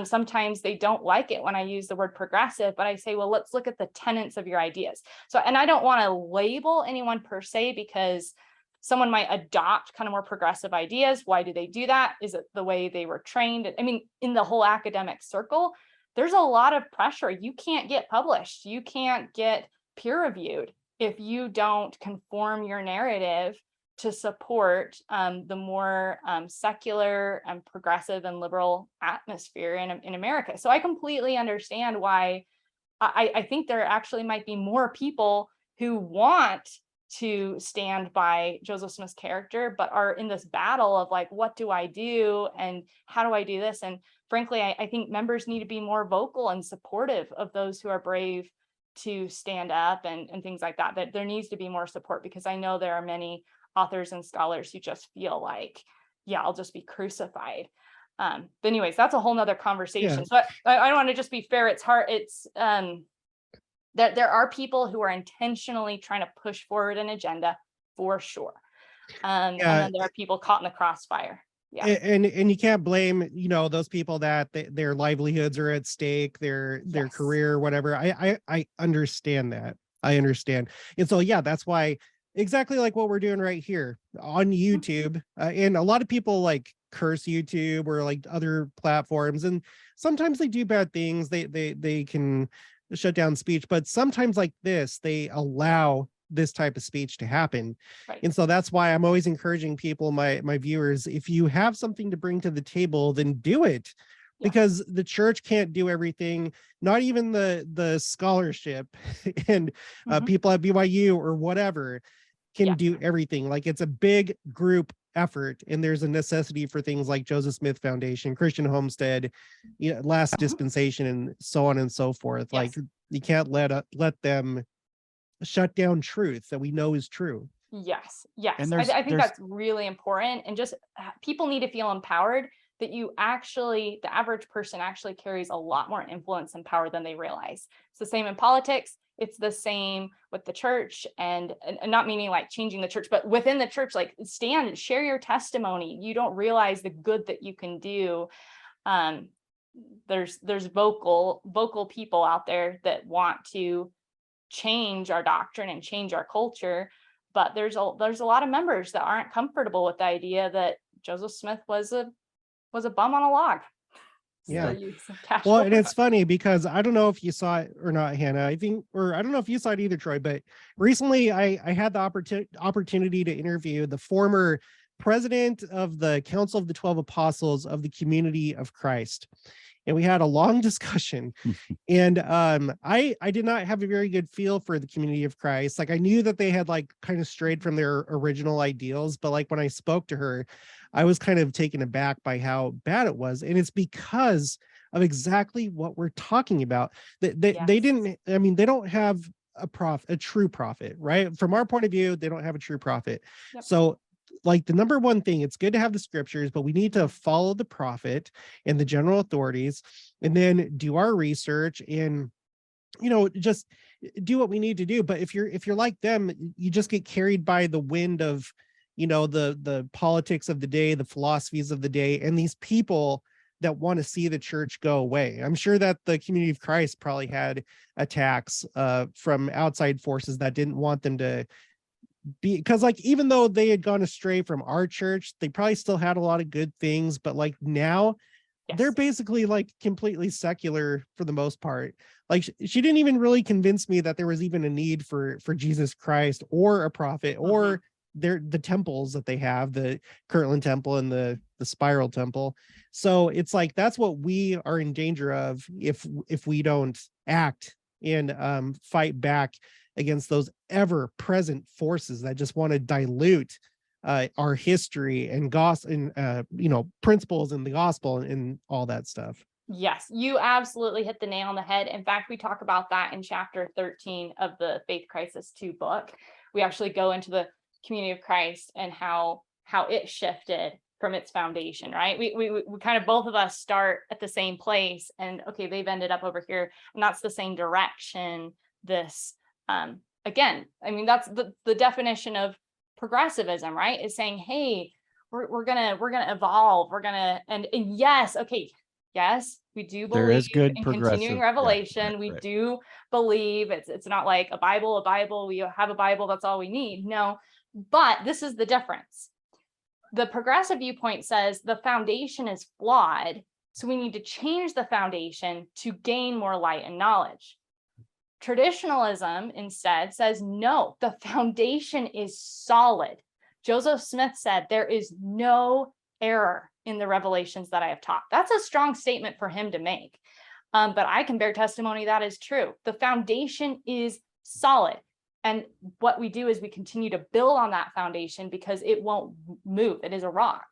[SPEAKER 3] sometimes they don't like it when I use the word progressive, but I say, well, let's look at the tenets of your ideas. So, and I don't want to label anyone per se, because someone might adopt kind of more progressive ideas. Why do they do that? Is it the way they were trained? I mean, in the whole academic circle, there's a lot of pressure. You can't get published. You can't get peer reviewed if you don't conform your narrative to support the more secular and progressive and liberal atmosphere in America. So I completely understand why I think there actually might be more people who want to stand by Joseph Smith's character, but are in this battle of like, what do I do? And how do I do this? And frankly, I think members need to be more vocal and supportive of those who are brave to stand up and things like that, that there needs to be more support, because I know there are many authors and scholars who just feel like, yeah, I'll just be crucified. But anyways, that's a whole nother conversation.
[SPEAKER 2] Yeah.
[SPEAKER 3] So I don't want to just be fair. It's hard. It's that there are people who are intentionally trying to push forward an agenda for sure. And then there are people caught in the crossfire. Yeah.
[SPEAKER 2] And you can't blame, those people that their livelihoods are at stake, their
[SPEAKER 3] Yes.
[SPEAKER 2] career, whatever. I understand that. I understand. And so, yeah, that's why exactly like what we're doing right here on YouTube. And a lot of people like curse YouTube or like other platforms. And sometimes they do bad things. They can shut down speech, but sometimes like this, they allow this type of speech to happen.
[SPEAKER 3] Right.
[SPEAKER 2] And so that's why I'm always encouraging people, my viewers, if you have something to bring to the table, then do it. Yeah. Because the church can't do everything, not even the scholarship and people at BYU or whatever can do everything. Like it's a big group effort, and there's a necessity for things like Joseph Smith Foundation, Christian Homestead, last dispensation, and so on and so forth. Yes. Like you can't let them shut down truth that we know is true.
[SPEAKER 3] Yes. And I think that's really important. And just people need to feel empowered that the average person actually carries a lot more influence and power than they realize. It's the same in politics. It's the same with the church, and not meaning like changing the church, but within the church, like share your testimony. You don't realize the good that you can do. There's vocal people out there that want to change our doctrine and change our culture, but there's a lot of members that aren't comfortable with the idea that Joseph Smith was a bum on a log.
[SPEAKER 2] Yeah. Well, and it's funny because I don't know if you saw it or not, Hannah. I don't know if you saw it either, Troy, but recently I had the opportunity to interview the former president of the Council of the 12 Apostles of the Community of Christ. and we had a long discussion. And I did not have a very good feel for the Community of Christ. Like, I knew that they had like kind of strayed from their original ideals, but like when I spoke to her, I was kind of taken aback by how bad it was. And it's because of exactly what we're talking about. They
[SPEAKER 3] Yes.
[SPEAKER 2] didn't, I mean, they don't have a true prophet, right? From our point of view, they don't have a true prophet.
[SPEAKER 3] Yep.
[SPEAKER 2] So like the number one thing, it's good to have the scriptures, but we need to follow the prophet and the general authorities, and then do our research and, you know, just do what we need to do. But if you're like them, you just get carried by the wind of, you know, the politics of the day, the philosophies of the day, and these people that want to see the church go away. I'm sure that the Community of Christ probably had attacks from outside forces that didn't want them to be, because like even though they had gone astray from our church, they probably still had a lot of good things, but like now
[SPEAKER 3] Yes.
[SPEAKER 2] they're basically like completely secular for the most part. Like she didn't even really convince me that there was even a need for Jesus Christ or a prophet or the temples that they have, the Kirtland temple and the Spiral temple. So it's like that's what we are in danger of if we don't act and fight back against those ever-present forces that just want to dilute our history and gospel and you know, principles in the gospel and all that stuff.
[SPEAKER 3] Yes, you absolutely hit the nail on the head. In fact, we talk about that in chapter 13 of the Faith Crisis 2 book. We actually go into the Community of Christ and how it shifted from its foundation, right? We kind of, both of us start at the same place, and okay, they've ended up over here, and that's the same direction. This again, I mean, that's the definition of progressivism, right? Is saying, hey, we're gonna evolve, we're gonna, and yes, okay, yes, we do
[SPEAKER 1] There
[SPEAKER 3] believe
[SPEAKER 1] is good
[SPEAKER 3] in
[SPEAKER 1] progressive.
[SPEAKER 3] continuing
[SPEAKER 1] Yeah,
[SPEAKER 3] revelation. We
[SPEAKER 1] right.
[SPEAKER 3] do believe it's not like a Bible, we have a Bible, that's all we need. No, but this is the difference. The progressive viewpoint says the foundation is flawed, so we need to change the foundation to gain more light and knowledge. Traditionalism instead says, no, the foundation is solid. Joseph Smith said, there is no error in the revelations that I have taught. That's a strong statement for him to make. But I can bear testimony that is true. The foundation is solid. And what we do is we continue to build on that foundation because it won't move. It is a rock.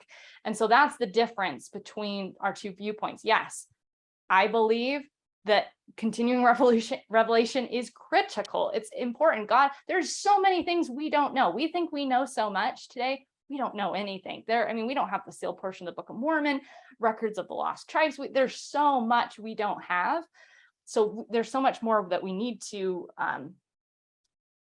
[SPEAKER 3] And so that's the difference between our two viewpoints. Yes, I believe that continuing revelation is critical. It's important. God, there's so many things we don't know. We think we know so much today. We don't know anything. I mean, we don't have the sealed portion of the Book of Mormon, records of the lost tribes. There's so much we don't have. So there's so much more that we need to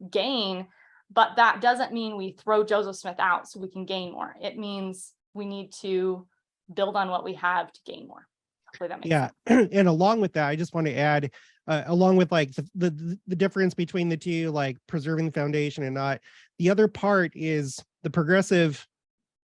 [SPEAKER 3] gain, but that doesn't mean we throw Joseph Smith out so we can gain more. It means we need to build on what we have to gain more. Hopefully that makes sense.
[SPEAKER 2] And along with that, I just want to add, along with like the difference between the two, like preserving the foundation and not, the other part is the progressive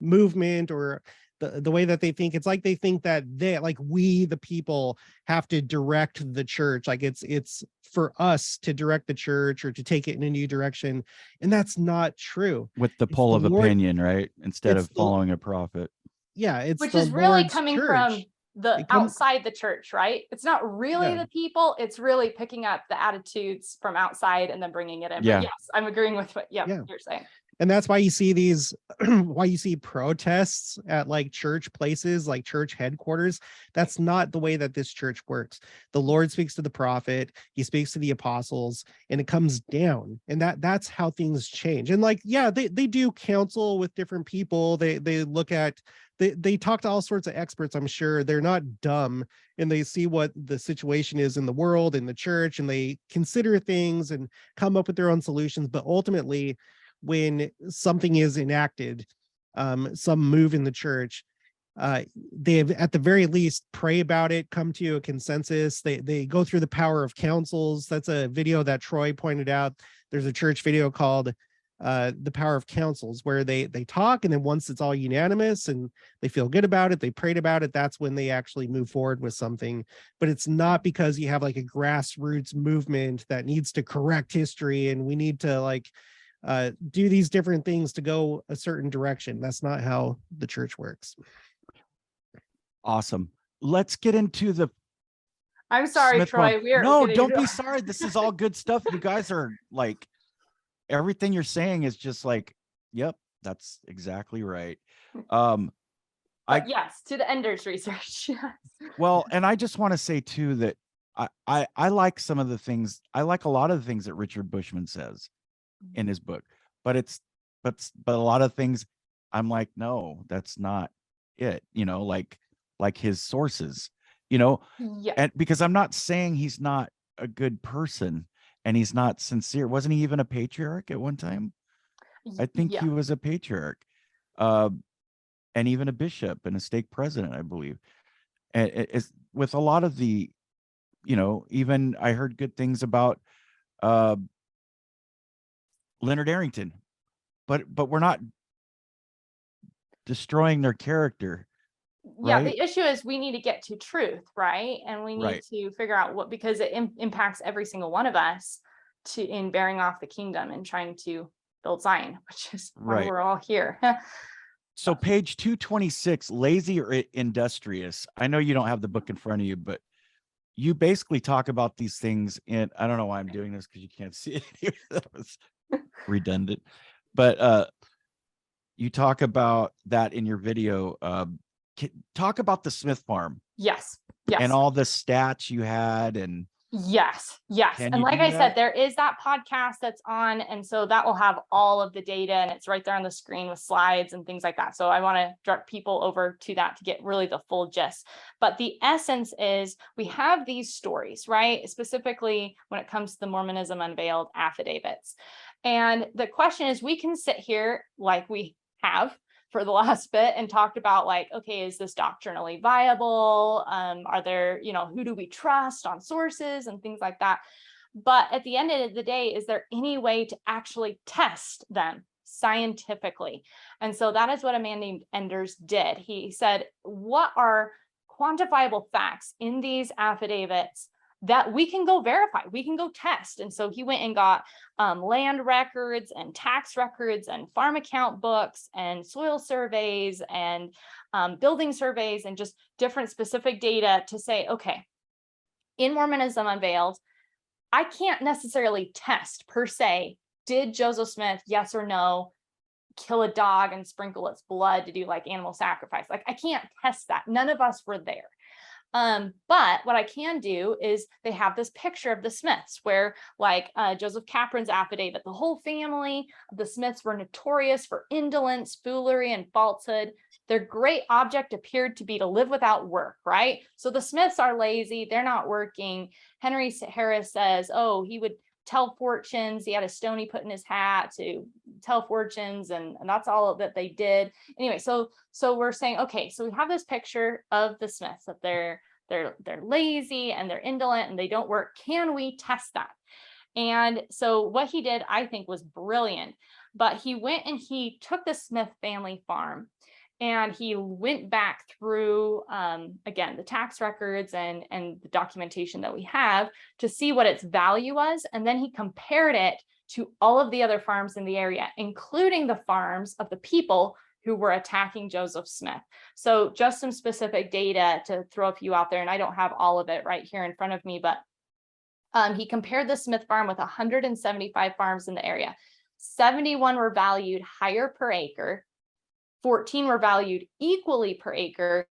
[SPEAKER 2] movement or the way that they think. It's like they think that they, like we the people, have to direct the church, like it's for us to direct the church or to take it in a new direction, and that's not true.
[SPEAKER 1] With the
[SPEAKER 2] It's
[SPEAKER 1] poll
[SPEAKER 2] the
[SPEAKER 1] of
[SPEAKER 2] Lord,
[SPEAKER 1] opinion, right? Instead
[SPEAKER 2] it's
[SPEAKER 1] of following a prophet.
[SPEAKER 2] yeah, it's
[SPEAKER 3] which
[SPEAKER 2] the
[SPEAKER 3] is really
[SPEAKER 2] Lord's
[SPEAKER 3] coming
[SPEAKER 2] church.
[SPEAKER 3] from the
[SPEAKER 2] It comes-
[SPEAKER 3] outside the church, right? It's not really
[SPEAKER 2] Yeah.
[SPEAKER 3] the people, it's really picking up the attitudes from outside and then bringing it in.
[SPEAKER 1] Yeah.
[SPEAKER 3] But yes, I'm agreeing with what
[SPEAKER 2] Yeah.
[SPEAKER 3] you're saying.
[SPEAKER 2] And that's why you see these, why you see protests at like church places, like church headquarters. That's not the way that this church works. The Lord speaks to the prophet, he speaks to the apostles, and it comes down. And that's how things change. And like, yeah, they do counsel with different people. They look at, they talk to all sorts of experts, I'm sure. They're not dumb, and they see what the situation is in the world, in the church, and they consider things and come up with their own solutions. But ultimately, when something is enacted, some move in the church, they at the very least pray about it, come to a consensus. They go through the power of councils. That's a video that Troy pointed out. There's a church video called The Power of Councils, where they talk, and then once it's all unanimous and they feel good about it, they prayed about it, that's when they actually move forward with something. But it's not because you have like a grassroots movement that needs to correct history and we need to like do these different things to go a certain direction. That's not how the church works.
[SPEAKER 1] Awesome. let's get into the
[SPEAKER 3] I'm sorry,
[SPEAKER 1] Smith
[SPEAKER 3] Troy.
[SPEAKER 1] farm.
[SPEAKER 3] We are
[SPEAKER 1] No,
[SPEAKER 3] getting
[SPEAKER 1] don't
[SPEAKER 3] into-
[SPEAKER 1] be sorry. This is all good stuff. You guys are like, everything you're saying is just like, yep, that's exactly right.
[SPEAKER 3] But yes, to the Enders research.
[SPEAKER 1] Well, and I just want to say too that I like some of the things, I like a lot of the things that Richard Bushman says in his book, but a lot of things I'm like, no, that's not it, like his sources,
[SPEAKER 3] Yeah.
[SPEAKER 1] and because I'm not saying he's not a good person and he's not sincere. Wasn't he even a patriarch at one time? I think
[SPEAKER 3] Yeah.
[SPEAKER 1] he was a patriarch, and even a bishop and a stake president, I believe. And it's with a lot of the, even I heard good things about Leonard Arrington, but we're not destroying their character,
[SPEAKER 3] Yeah,
[SPEAKER 1] right?
[SPEAKER 3] the issue is we need to get to truth, right? And we need
[SPEAKER 1] Right.
[SPEAKER 3] to figure out what, because it impacts every single one of us in bearing off the kingdom and trying to build Zion, which is why
[SPEAKER 1] Right.
[SPEAKER 3] we're all here.
[SPEAKER 1] So page 226, lazy or industrious. I know you don't have the book in front of you, but you basically talk about these things in, I don't know why I'm doing this because you can't see it. That was redundant. But you talk about that in your video. Talk about the Smith farm
[SPEAKER 3] Yes. Yes.
[SPEAKER 1] and all the stats you had. And
[SPEAKER 3] Yes.
[SPEAKER 1] Can
[SPEAKER 3] And
[SPEAKER 1] you
[SPEAKER 3] like
[SPEAKER 1] do
[SPEAKER 3] I said,
[SPEAKER 1] that?
[SPEAKER 3] there is that podcast that's on. And so that will have all of the data and it's right there on the screen with slides and things like that. So I want to direct people over to that to get really the full gist. But the essence is we have these stories, right? Specifically when it comes to the Mormonism Unveiled affidavits. And the question is, we can sit here like we have for the last bit and talked about like, okay, is this doctrinally viable? Are there, who do we trust on sources and things like that? But at the end of the day, is there any way to actually test them scientifically? And so that is what a man named Enders did. He said, what are quantifiable facts in these affidavits that we can go verify, we can go test? And so he went and got land records and tax records and farm account books and soil surveys and building surveys and just different specific data to say, okay, in Mormonism Unveiled, I can't necessarily test per se, did Joseph Smith, yes or no, kill a dog and sprinkle its blood to do like animal sacrifice? Like, I can't test that. None of us were there. But what I can do is they have this picture of the Smiths where like Joseph Capron's affidavit, the whole family of the Smiths were notorious for indolence, foolery, and falsehood. Their great object appeared to be to live without work, right? So the Smiths are lazy. They're not working. Henry Harris says, oh, he would tell fortunes. He had a stone he put in his hat to tell fortunes, and that's all that they did. Anyway, so we're saying, okay, so we have this picture of the Smiths, that they're lazy and they're indolent and they don't work. Can we test that? And so what he did, I think, was brilliant. But he went and he took the Smith family farm and he went back through, again, the tax records and the documentation that we have to see what its value was. And then he compared it to all of the other farms in the area, including the farms of the people who were attacking Joseph Smith. So just some specific data to throw a few out there, and I don't have all of it right here in front of me, but he compared the Smith farm with 175 farms in the area. 71 were valued higher per acre, 14 were valued equally per acre,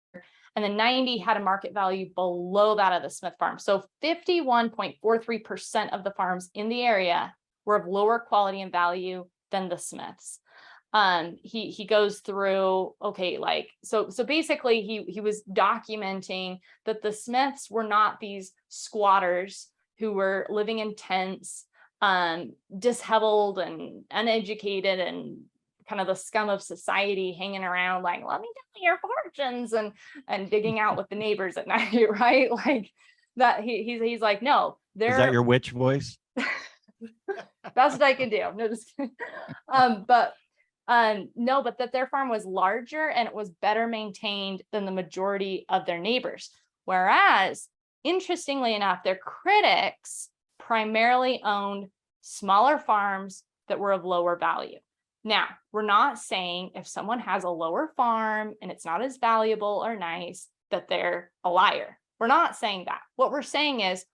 [SPEAKER 3] and then 90 had a market value below that of the Smith farm. So 51.43% of the farms in the area were of lower quality and value than the Smiths. He goes through, okay, like, so basically he was documenting that the Smiths were not these squatters who were living in tents, disheveled and uneducated and kind of the scum of society, hanging around like, let me tell your fortunes and digging out with the neighbors at night, right? Like that. He's like, no,
[SPEAKER 1] is that your witch voice?
[SPEAKER 3] That's what I can do. No, just kidding. No, but that their farm was larger and it was better maintained than the majority of their neighbors. Whereas, interestingly enough, their critics primarily owned smaller farms that were of lower value. Now, we're not saying if someone has a lower farm and it's not as valuable or nice, that they're a liar. We're not saying that. What we're saying is,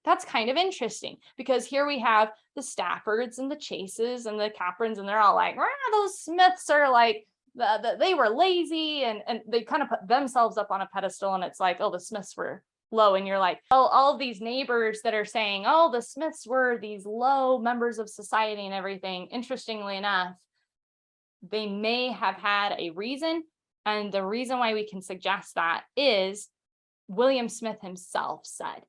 [SPEAKER 3] that's kind of interesting, because here we have the Staffords and the Chases and the Caprins, and they're all like, those Smiths are like, they were lazy, and they kind of put themselves up on a pedestal, and it's like, oh, the Smiths were low. And you're like, oh, all of these neighbors that are saying, oh, the Smiths were these low members of society and everything. Interestingly enough, they may have had a reason. And the reason why we can suggest that is William Smith himself said,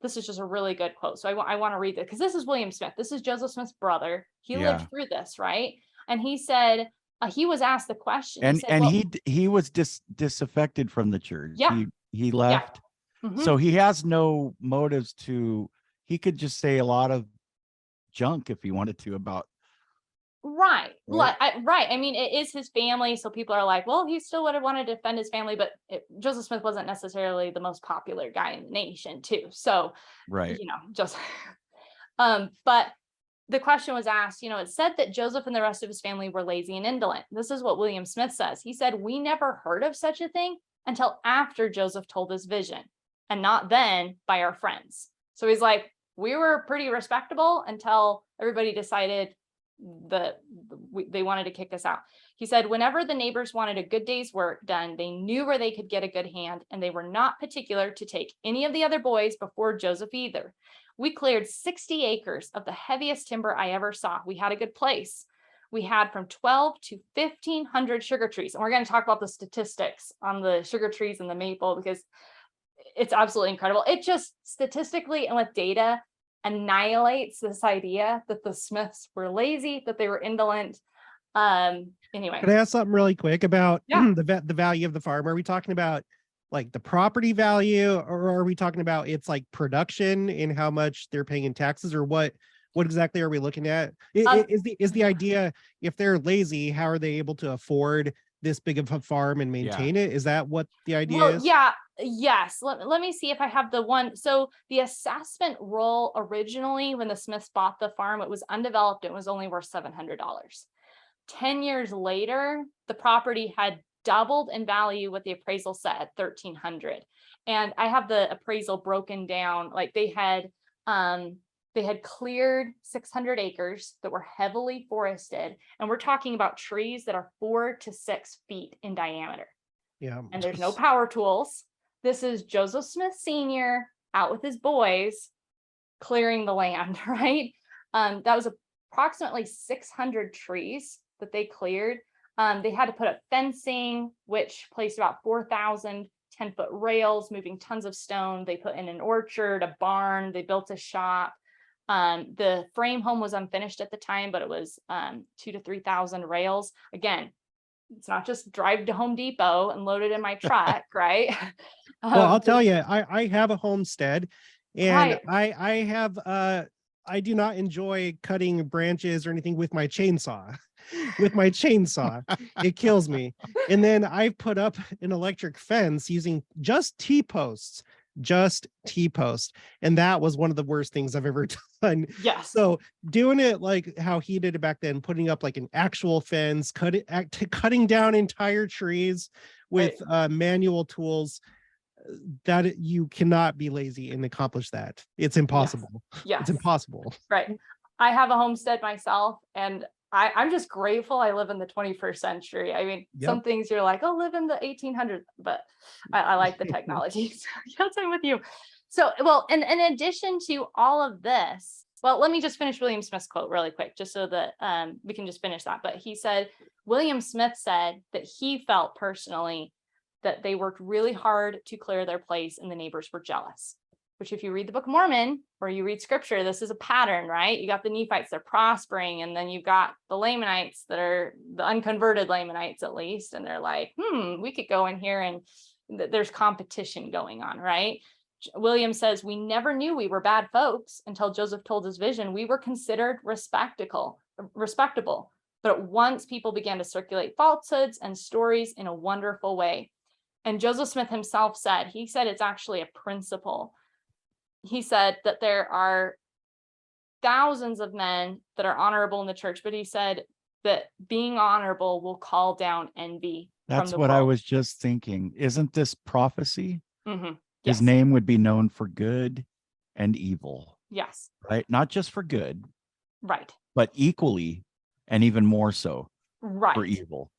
[SPEAKER 3] this is just a really good quote. So I want to read it, because this is William Smith. This is Joseph Smith's brother. He lived through this, right? And he said, he was asked the question.
[SPEAKER 1] And
[SPEAKER 3] he said, well,
[SPEAKER 1] he was disaffected from the church.
[SPEAKER 3] Yeah.
[SPEAKER 1] He left.
[SPEAKER 3] Mhm.
[SPEAKER 1] So he has no motives he could just say a lot of junk if he wanted to about.
[SPEAKER 3] Right.
[SPEAKER 1] Right.
[SPEAKER 3] Right. I mean, it is his family. So people are like, well, he still would have wanted to defend his family, but Joseph Smith wasn't necessarily the most popular guy in the nation too. So,
[SPEAKER 1] Right.
[SPEAKER 3] just, but the question was asked, it said that Joseph and the rest of his family were lazy and indolent. This is what William Smith says. He said, we never heard of such a thing until after Joseph told his vision, and not then by our friends. So he's like, we were pretty respectable until everybody decided that they wanted to kick us out. He said, whenever the neighbors wanted a good day's work done, they knew where they could get a good hand, and they were not particular to take any of the other boys before Joseph either. We cleared 60 acres of the heaviest timber I ever saw. We had a good place. We had from 12 to 1,500 sugar trees. And we're going to talk about the statistics on the sugar trees and the maple, because it's absolutely incredible. It just statistically and with data annihilates this idea that the Smiths were lazy, that they were indolent. Anyway.
[SPEAKER 2] Can I ask something really quick about
[SPEAKER 3] Yeah.
[SPEAKER 2] the value of the farm? Are we talking about like the property value, or are we talking about its like production and how much they're paying in taxes, or what exactly are we looking at? Is the idea, if they're lazy, how are they able to afford this big of a farm and maintain it? Is that what the idea is?
[SPEAKER 3] Yeah. Yes. Let me see if I have the one. So the assessment roll originally, when the Smiths bought the farm, it was undeveloped. It was only worth $700. 10 years later, the property had doubled in value, what the appraisal said, $1,300. And I have the appraisal broken down. Like they had cleared 600 acres that were heavily forested. And we're talking about trees that are 4 to 6 feet in diameter.
[SPEAKER 2] Yeah.
[SPEAKER 3] And there's no power tools. This is Joseph Smith Sr. out with his boys clearing the land, right? That was approximately 600 trees that they cleared. They had to put up fencing, which placed about 4,000 10-foot rails, moving tons of stone. They put in an orchard, a barn. They built a shop. The frame home was unfinished at the time, but it was 2,000 to 3,000 rails. Again, it's not just drive to Home Depot and load it in my truck, right?
[SPEAKER 2] Well, I'll tell you, I have a homestead, and
[SPEAKER 3] right.
[SPEAKER 2] I do not enjoy cutting branches or anything with my chainsaw. With my chainsaw, it kills me. And then I put up an electric fence using just T-posts. And that was one of the worst things I've ever done.
[SPEAKER 3] Yes.
[SPEAKER 2] So doing it like how he did it back then, putting up like an actual fence, cutting down entire trees with manual tools, that you cannot be lazy and accomplish that. It's impossible.
[SPEAKER 3] Yes.
[SPEAKER 2] It's impossible.
[SPEAKER 3] Right. I have a homestead myself, and I'm just grateful I live in the 21st century. I mean, some things you're like, oh, live in the 1800s, but I like the technology. So yes, I'm with you. So, well, and in addition to all of this, well, let me just finish William Smith's quote really quick, just so that we can just finish that. But he said, William Smith said that he felt personally that they worked really hard to clear their place and the neighbors were jealous. Which, if you read the Book of Mormon or you read scripture, this is a pattern, right? You got the Nephites, they're prospering, and then you've got the Lamanites that are the unconverted Lamanites, at least, and they're like, we could go in here, and there's competition going on, right? William says, we never knew we were bad folks until Joseph told his vision. We were considered respectable, but at once people began to circulate falsehoods and stories in a wonderful way. And Joseph Smith himself said, it's actually a principle. He said that there are thousands of men that are honorable in the church, but he said that being honorable will call down envy
[SPEAKER 1] That's
[SPEAKER 3] the
[SPEAKER 1] what I
[SPEAKER 3] world.
[SPEAKER 1] was just thinking. Isn't this prophecy?
[SPEAKER 3] Mhm.
[SPEAKER 1] His
[SPEAKER 3] Yes.
[SPEAKER 1] name would be known for good and evil,
[SPEAKER 3] Yes.
[SPEAKER 1] right? Not just for good,
[SPEAKER 3] Right.
[SPEAKER 1] but equally and even more so for
[SPEAKER 3] Right.
[SPEAKER 1] evil.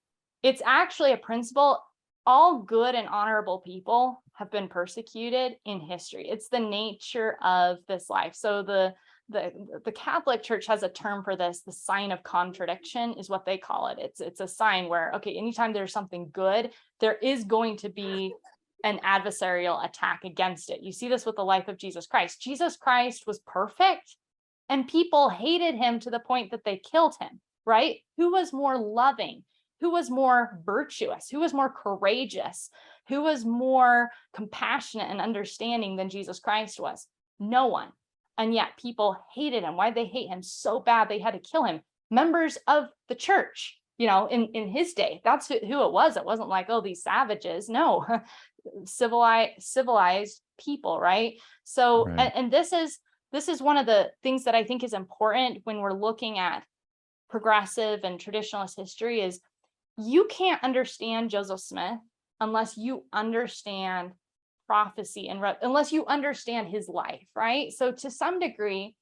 [SPEAKER 3] It's actually a principle. All good and honorable people have been persecuted in history. It's the nature of this life. So the Catholic Church has a term for this. The sign of contradiction is what they call it. It's a sign where, okay, anytime there's something good, there is going to be an adversarial attack against it. You see this with the life of Jesus Christ. Jesus Christ was perfect, and people hated him to the point that they killed him, right? Who was more loving? Who was more virtuous? Who was more courageous? Who was more compassionate and understanding than Jesus Christ was? No one. And yet people hated him. Why'd they hate him so bad they had to kill him? Members of the church, in his day. That's who it was. It wasn't like, oh, these savages. No, civilized people, right? So,
[SPEAKER 1] Right.
[SPEAKER 3] and this is one of the things that I think is important when we're looking at progressive and traditionalist history is you can't understand Joseph Smith unless you understand prophecy and unless you understand his life, right? So to some degree,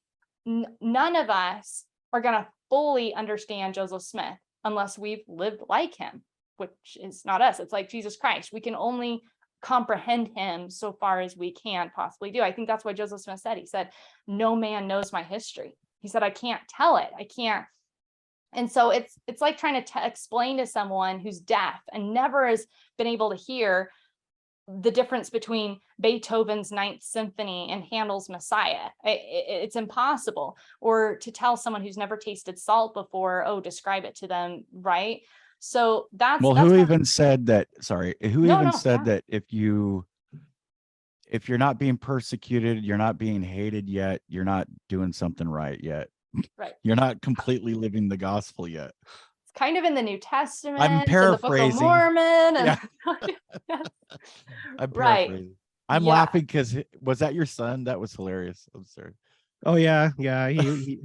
[SPEAKER 3] none of us are going to fully understand Joseph Smith unless we've lived like him, which is not us. It's like Jesus Christ. We can only comprehend him so far as we can possibly do. I think that's what Joseph Smith said. He said, no man knows my history. He said, I can't tell it. I can't. And so it's like trying to explain to someone who's deaf and never has been able to hear the difference between Beethoven's Ninth Symphony and Handel's Messiah. It's impossible. Or to tell someone who's never tasted salt before, oh, describe it to them, right? So that's
[SPEAKER 1] Who even said that? Sorry, who even said
[SPEAKER 3] yeah.
[SPEAKER 1] that if you're not being persecuted, you're not being hated yet, you're not doing something right yet.
[SPEAKER 3] Right.
[SPEAKER 1] You're not completely living the gospel yet.
[SPEAKER 3] It's kind of in the New Testament,
[SPEAKER 1] I'm
[SPEAKER 3] and the Book of
[SPEAKER 1] paraphrasing.
[SPEAKER 3] Mormon. And
[SPEAKER 1] Yeah. I'm
[SPEAKER 3] right.
[SPEAKER 1] paraphrasing. I'm
[SPEAKER 3] Yeah.
[SPEAKER 1] laughing because was that your son? That was hilarious. I'm sorry.
[SPEAKER 2] Oh yeah, he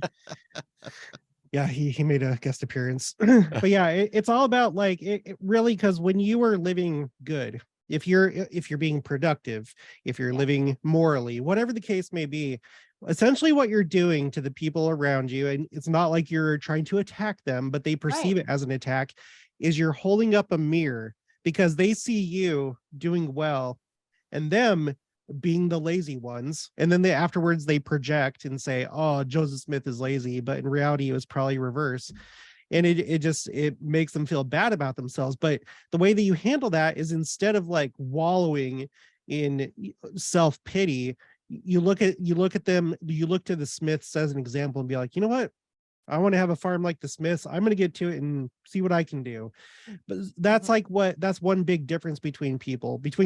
[SPEAKER 2] yeah, he made a guest appearance. But yeah, it's all about like it really, because when you are living good, if you're being productive, if you're living morally, whatever the case may be, essentially what you're doing to the people around you, and it's not like you're trying to attack them, but they perceive it as an attack, is you're holding up a mirror because they see you doing well and them being the lazy ones, and then afterwards they project and say, oh, Joseph Smith is lazy, but in reality it was probably reverse. And it makes them feel bad about themselves. But the way that you handle that is, instead of like wallowing in self-pity, you look at them, you look to the Smiths as an example and be like, you know what, I want to have a farm like the Smiths. I'm going to get to it and see what I can do. But that's that's one big difference between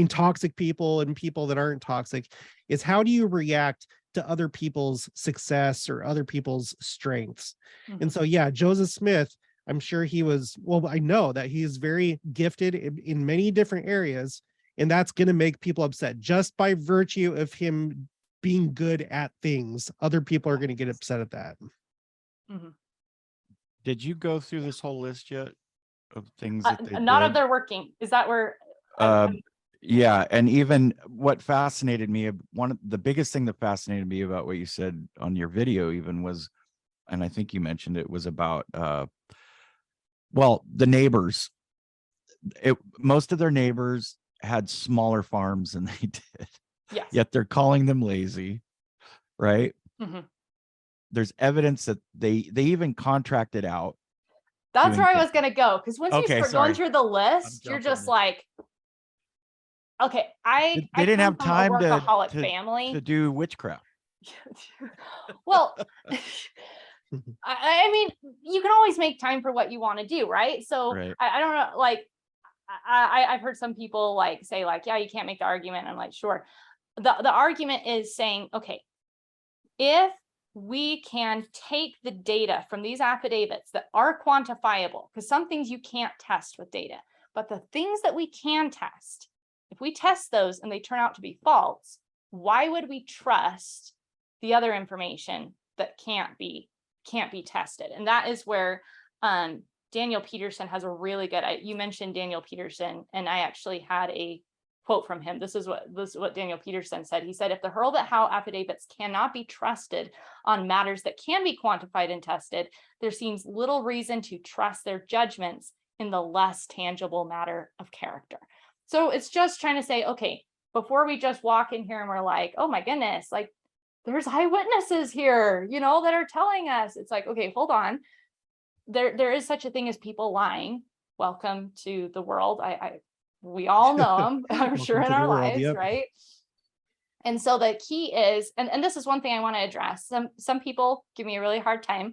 [SPEAKER 2] toxic people and people that aren't toxic, is how do you react to other people's success or other people's strengths. And so, yeah, Joseph Smith, I'm sure I know that he is very gifted in many different areas, and that's going to make people upset just by virtue of him being good at things. Other people are going to get upset at that.
[SPEAKER 1] Did you go through this whole list yet of things that they
[SPEAKER 3] not
[SPEAKER 1] did?
[SPEAKER 3] of their working? Is that where?
[SPEAKER 1] Yeah, and even what fascinated me, the biggest thing that fascinated me about what you said on your video even was, and I think you mentioned it, was about the neighbors. Most of their neighbors had smaller farms than they did.
[SPEAKER 3] Yes.
[SPEAKER 1] Yet they're calling them lazy, right? There's evidence that they even contracted out.
[SPEAKER 3] That's where I was going to go, because once you start going through the list, you're just like, okay, I
[SPEAKER 1] didn't have time
[SPEAKER 3] from a workaholic family
[SPEAKER 1] to do witchcraft.
[SPEAKER 3] Well, I mean, you can always make time for what you want to do, right? So
[SPEAKER 1] right.
[SPEAKER 3] I don't know, like I've heard some people like say like, yeah, you can't make the argument. I'm like, sure. The argument is saying, okay, if we can take the data from these affidavits that are quantifiable, because some things you can't test with data, but the things that we can test, if we test those and they turn out to be false, why would we trust the other information that can't be tested? And that is where Daniel Peterson has a really good, you mentioned Daniel Peterson, and I actually had a quote from him. This is what Daniel Peterson said. He said, if the hurl that how affidavits cannot be trusted on matters that can be quantified and tested, there seems little reason to trust their judgments in the less tangible matter of character. So it's just trying to say, okay, before we just walk in here and we're like, oh my goodness, like there's eyewitnesses here, you know, that are telling us. It's like, okay, hold on. There is such a thing as people lying. Welcome to the world. We all know them, I'm sure, in our lives, yep. Right? And so the key is, and this is one thing I want to address. Some people give me a really hard time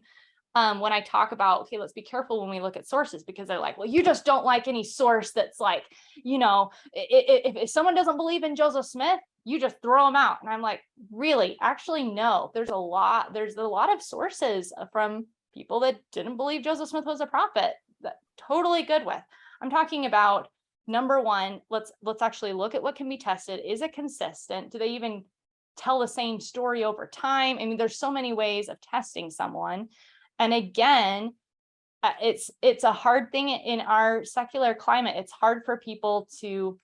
[SPEAKER 3] when I talk about, okay, let's be careful when we look at sources, because they're like, well, you just don't like any source that's like, you know, if someone doesn't believe in Joseph Smith, you just throw them out. And I'm like, really? Actually, no. There's a lot of sources from people that didn't believe Joseph Smith was a prophet that totally good with. I'm talking about, number one, let's actually look at what can be tested. Is it consistent? Do they even tell the same story over time? I mean, there's so many ways of testing someone. And again, it's a hard thing in our secular climate. It's hard for people to,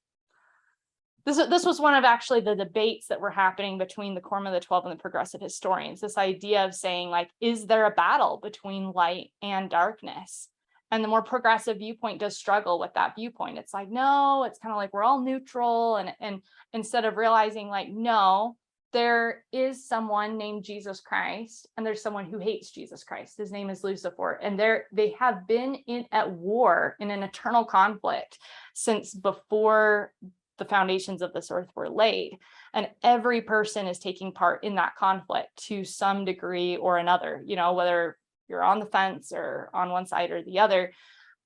[SPEAKER 3] this was one of actually the debates that were happening between the Quorum of the 12 and the progressive historians, this idea of saying, like, is there a battle between light and darkness? And the more progressive viewpoint does struggle with that viewpoint. It's like, no, it's kind of like we're all neutral. And instead of realizing, like, no, there is someone named Jesus Christ, and there's someone who hates Jesus Christ. His name is Lucifer. And they have been at war, in an eternal conflict, since before the foundations of this earth were laid. And every person is taking part in that conflict to some degree or another, you know, whether you're on the fence or on one side or the other.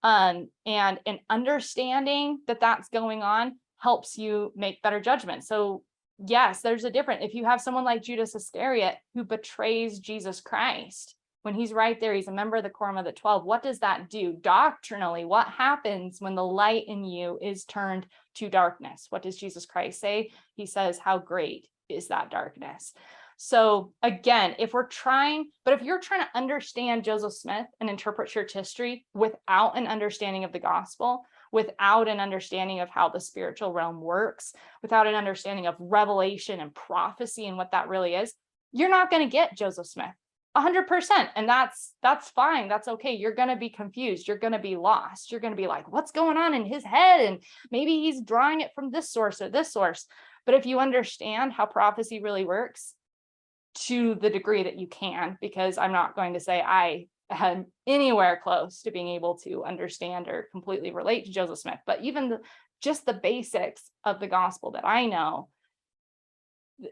[SPEAKER 3] And an understanding that that's going on helps you make better judgment. So yes, there's a difference. If you have someone like Judas Iscariot who betrays Jesus Christ, when he's right there, he's a member of the Quorum of the 12. What does that do doctrinally? What happens when the light in you is turned to darkness? What does Jesus Christ say? He says, how great is that darkness? So again, if you're trying to understand Joseph Smith and interpret church history without an understanding of the gospel, without an understanding of how the spiritual realm works, without an understanding of revelation and prophecy and what that really is, you're not going to get Joseph Smith 100%. And that's fine. That's okay. You're going to be confused. You're going to be lost. You're going to be like, what's going on in his head? And maybe he's drawing it from this source or this source. But if you understand how prophecy really works, to the degree that you can, because I'm not going to say I am anywhere close to being able to understand or completely relate to Joseph Smith, but even just the basics of the gospel that I know,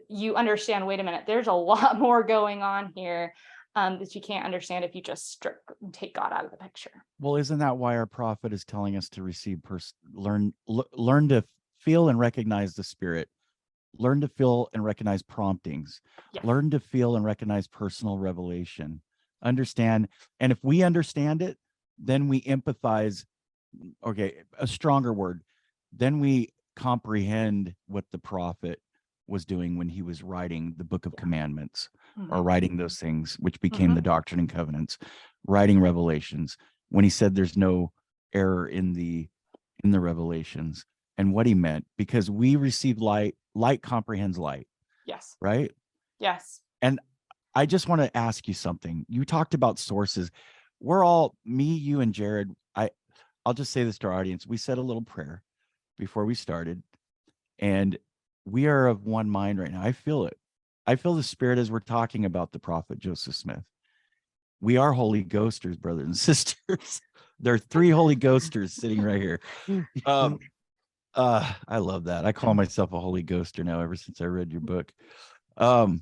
[SPEAKER 3] you understand, wait a minute, there's a lot more going on here that you can't understand if you just take God out of the picture.
[SPEAKER 1] Well, isn't that why our prophet is telling us to receive, learn to feel and recognize the Spirit? Learn to feel and recognize promptings.
[SPEAKER 3] Yes.
[SPEAKER 1] Learn to feel and recognize personal revelation. Understand. And if we understand it, then we empathize. Okay, a stronger word. Then we comprehend what the prophet was doing when he was writing the book of commandments, or writing those things, which became the Doctrine and Covenants, writing Revelations, when he said there's no error in the revelations, and what he meant, because we receive light comprehends light.
[SPEAKER 3] Yes.
[SPEAKER 1] Right?
[SPEAKER 3] Yes.
[SPEAKER 1] And I just want to ask you something. You talked about sources. We're all, me, you, and Jared, I'll just say this to our audience. We said a little prayer before we started, and we are of one mind right now. I feel it. I feel the Spirit as we're talking about the prophet Joseph Smith. We are Holy Ghosters, brothers and sisters. There are 3 Holy Ghosters sitting right here. I love that. I call myself a Holy Ghoster now, ever since I read your book. But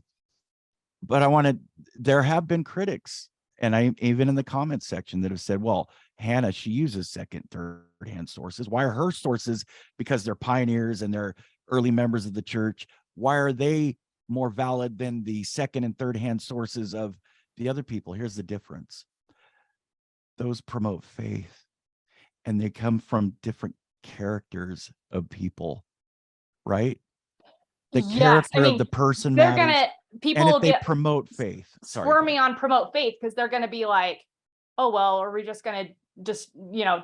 [SPEAKER 1] there have been critics, and I even in the comments section, that have said, well, Hannah, she uses second, third-hand sources. Why are her sources, because they're pioneers and they're early members of the church, why are they more valid than the second and third-hand sources of the other people? Here's the difference. Those promote faith, and they come from different characters of people, right? The character of the person matters.
[SPEAKER 3] People
[SPEAKER 1] and if
[SPEAKER 3] will
[SPEAKER 1] they
[SPEAKER 3] get
[SPEAKER 1] promote faith,
[SPEAKER 3] squirmy on promote faith, because they're going to be like, oh, well, are we just going to just,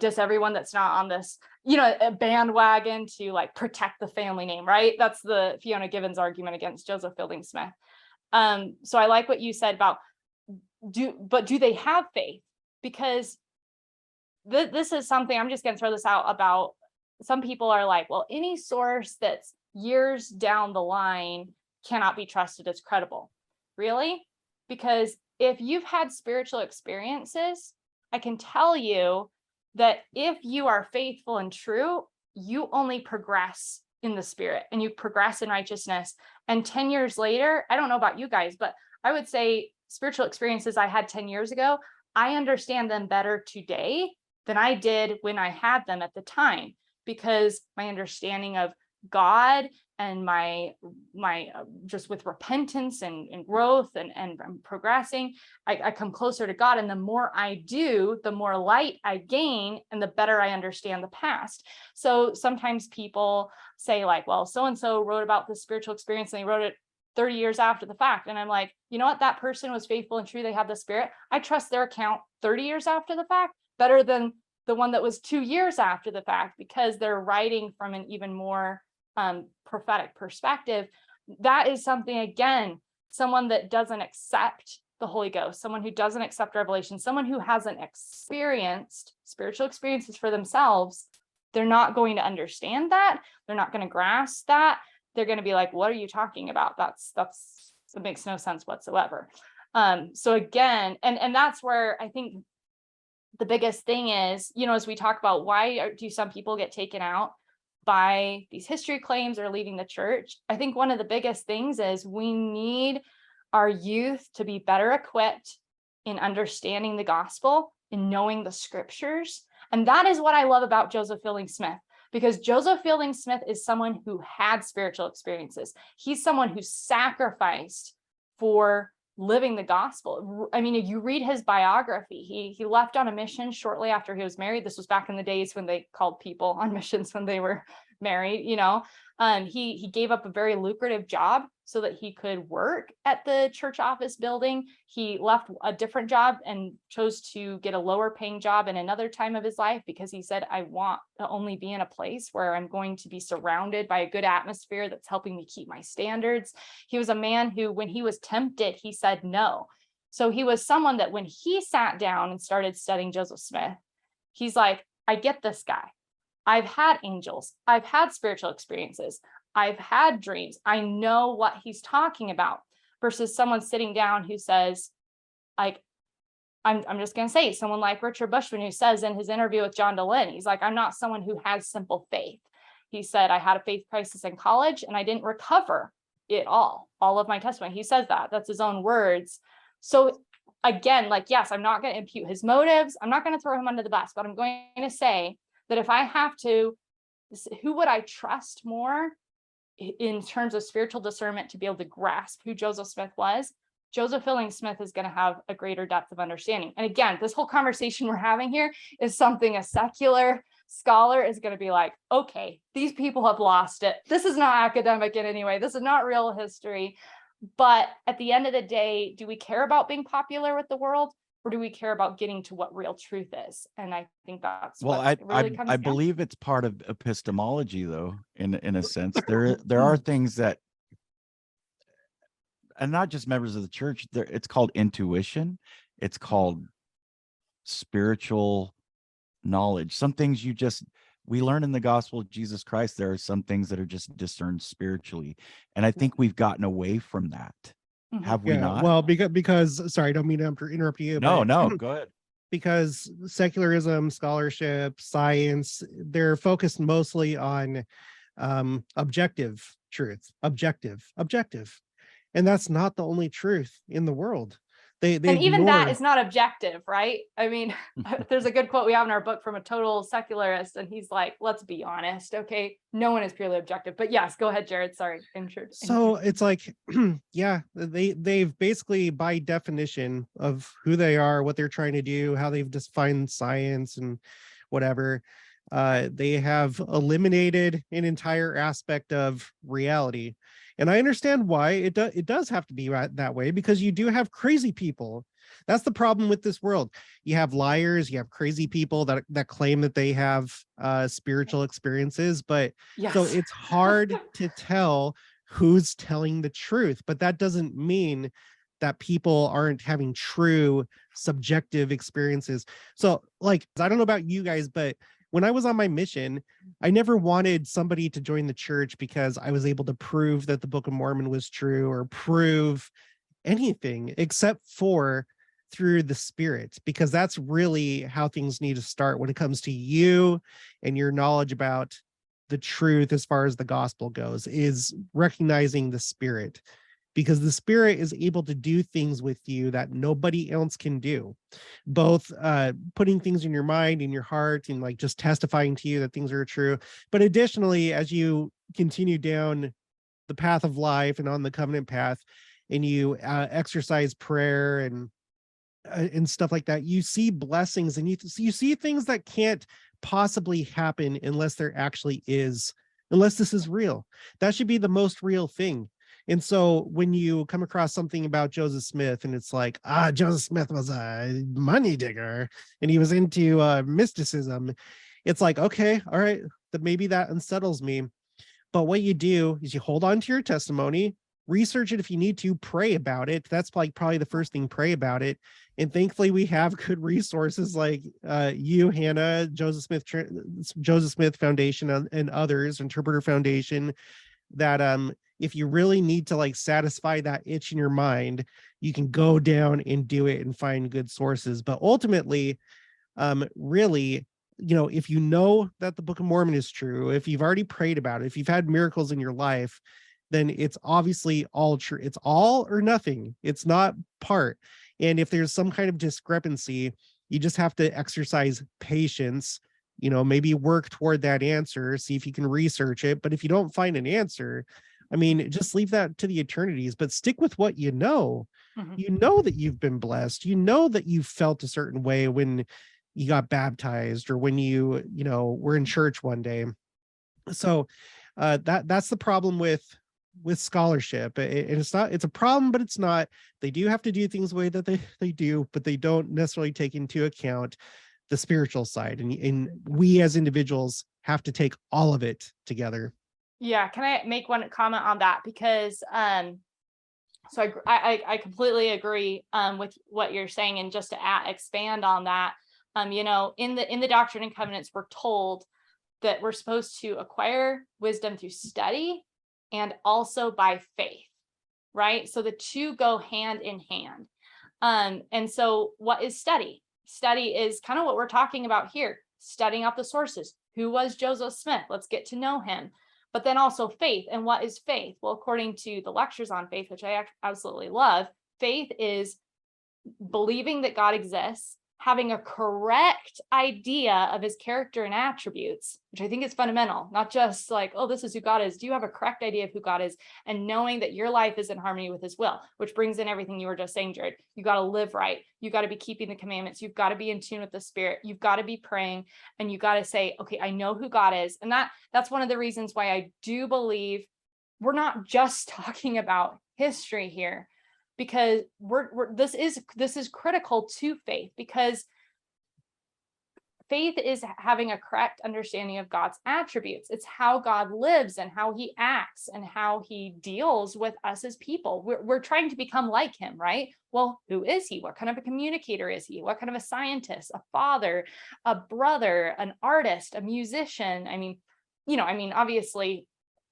[SPEAKER 3] diss everyone that's not on this, a bandwagon to like protect the family name, right? That's the Fiona Givens argument against Joseph Fielding Smith. So I like what you said about do they have faith? Because this is something I'm just going to throw this out about. Some people are like, well, any source that's years down the line cannot be trusted as credible. Really? Because if you've had spiritual experiences, I can tell you that if you are faithful and true, you only progress in the spirit and you progress in righteousness. And 10 years later, I don't know about you guys, but I would say spiritual experiences I had 10 years ago, I understand them better today than I did when I had them at the time, because my understanding of God and my just with repentance and growth and I'm progressing, I come closer to God. And the more I do, the more light I gain and the better I understand the past. So sometimes people say like, well, so-and-so wrote about this spiritual experience and they wrote it 30 years after the fact. And I'm like, you know what? That person was faithful and true. They had the spirit. I trust their account 30 years after the fact better than the one that was 2 years after the fact, because they're writing from an even more prophetic perspective. That is something, again, someone that doesn't accept the Holy Ghost, someone who doesn't accept revelation, someone who hasn't experienced spiritual experiences for themselves, they're not going to understand that. They're not going to grasp that. They're going to be like, what are you talking about? That makes no sense whatsoever. So again, and that's where I think the biggest thing is, as we talk about why do some people get taken out by these history claims or leaving the church, I think one of the biggest things is we need our youth to be better equipped in understanding the gospel, in knowing the scriptures. And that is what I love about Joseph Fielding Smith, because Joseph Fielding Smith is someone who had spiritual experiences. He's someone who sacrificed for living the gospel. I mean, if you read his biography, he left on a mission shortly after he was married. This was back in the days when they called people on missions when they were married, he gave up a very lucrative job so that he could work at the church office building. He left a different job and chose to get a lower paying job in another time of his life, because he said, I want to only be in a place where I'm going to be surrounded by a good atmosphere that's helping me keep my standards. He was a man who, when he was tempted, he said no. So he was someone that when he sat down and started studying Joseph Smith, he's like, I get this guy. I've had angels. I've had spiritual experiences. I've had dreams. I know what he's talking about, versus someone sitting down who says, like, I'm just going to say, someone like Richard Bushman, who says in his interview with John Dehlin, he's like, I'm not someone who has simple faith. He said, I had a faith crisis in college and I didn't recover it all of my testimony. He says that. That's his own words. So again, like, yes, I'm not going to impute his motives. I'm not going to throw him under the bus, but I'm going to say that if I have to, who would I trust more in terms of spiritual discernment to be able to grasp who Joseph Smith was? Joseph Fielding Smith is going to have a greater depth of understanding. And again, this whole conversation we're having here is something a secular scholar is going to be like, okay, these people have lost it. This is not academic in any way. This is not real history. But at the end of the day, do we care about being popular with the world? Or do we care about getting to what real truth is? And I think that's what it really comes down.
[SPEAKER 1] I believe it's part of epistemology, though, in a sense. There are things that, and not just members of the church, it's called intuition. It's called spiritual knowledge. Some things we learn in the gospel of Jesus Christ. There are some things that are just discerned spiritually. And I think we've gotten away from that. Have we not?
[SPEAKER 2] Well, because sorry, I don't mean to interrupt you.
[SPEAKER 1] No, go ahead.
[SPEAKER 2] Because secularism, scholarship, science, they're focused mostly on objective truth, objective. And that's not the only truth in the world. And
[SPEAKER 3] even that is not objective, right? I mean, there's a good quote we have in our book from a total secularist, and he's like, let's be honest, okay? No one is purely objective. But yes, go ahead, Jared. Sorry.
[SPEAKER 2] So it's like, yeah, they've basically, by definition of who they are, what they're trying to do, how they've defined science and whatever, they have eliminated an entire aspect of reality. And I understand why it does have to be that way, because you do have crazy people That's the problem with this world. You have liars, you have crazy people that claim that they have spiritual experiences, but so
[SPEAKER 3] Yes.
[SPEAKER 2] it's hard to tell who's telling the truth. But that doesn't mean that people aren't having true subjective experiences. So, like, I don't know about you guys, but when I was on my mission, I never wanted somebody to join the church because I was able to prove that the Book of Mormon was true or prove anything except for through the Spirit, because that's really how things need to start when it comes to you and your knowledge about the truth as far as the gospel goes, is recognizing the Spirit, because the Spirit is able to do things with you that nobody else can do, both putting things in your mind, in your heart, and like just testifying to you that things are true. But additionally, as you continue down the path of life and on the covenant path, and you exercise prayer and stuff like that, you see blessings, and you see things that can't possibly happen unless unless this is real. That should be the most real thing. And so when you come across something about Joseph Smith and it's like, Joseph Smith was a money digger and he was into mysticism, it's like, okay, all right, that maybe that unsettles me. But what you do is you hold on to your testimony, research it if you need to, pray about it. That's like probably the first thing, pray about it. And thankfully we have good resources like you, Hannah, Joseph Smith Foundation, and others, Interpreter Foundation, that if you really need to like satisfy that itch in your mind, you can go down and do it and find good sources. But ultimately, really, if you know that the Book of Mormon is true, if you've already prayed about it, if you've had miracles in your life, then it's obviously all true. It's all or nothing. It's not part. And if there's some kind of discrepancy, you just have to exercise patience, maybe work toward that answer, see if you can research it. But if you don't find an answer, I mean, just leave that to the eternities, but stick with what you know.
[SPEAKER 3] Mhm.
[SPEAKER 2] You know that you've been blessed. You know that you felt a certain way when you got baptized or when you were in church one day. So that's the problem with scholarship. It's a problem, but it's not. They do have to do things the way that they do, but they don't necessarily take into account the spiritual side. And we as individuals have to take all of it together.
[SPEAKER 3] Yeah, can I make one comment on that? Because so I completely agree with what you're saying, and just to expand on that, in the Doctrine and Covenants, we're told that we're supposed to acquire wisdom through study and also by faith, right? So the two go hand in hand. And so what is study? Study is kind of what we're talking about here, studying out the sources. Who was Joseph Smith? Let's get to know him. But then also faith. And what is faith? Well, according to the lectures on faith, which I absolutely love, faith is believing that God exists, having a correct idea of his character and attributes, which I think is fundamental, not just like, oh, this is who God is. Do you have a correct idea of who God is? And knowing that your life is in harmony with his will, which brings in everything you were just saying, Jared. You got to live right. You got to be keeping the commandments. You've got to be in tune with the Spirit. You've got to be praying, and you got to say, okay, I know who God is. And that's one of the reasons why I do believe we're not just talking about history here, because this is critical to faith, because faith is having a correct understanding of God's attributes. It's how God lives and how he acts and how he deals with us as people. We're trying to become like him, right? Well, who is he? What kind of a communicator is he? What kind of a scientist, a father, a brother, an artist, a musician? Obviously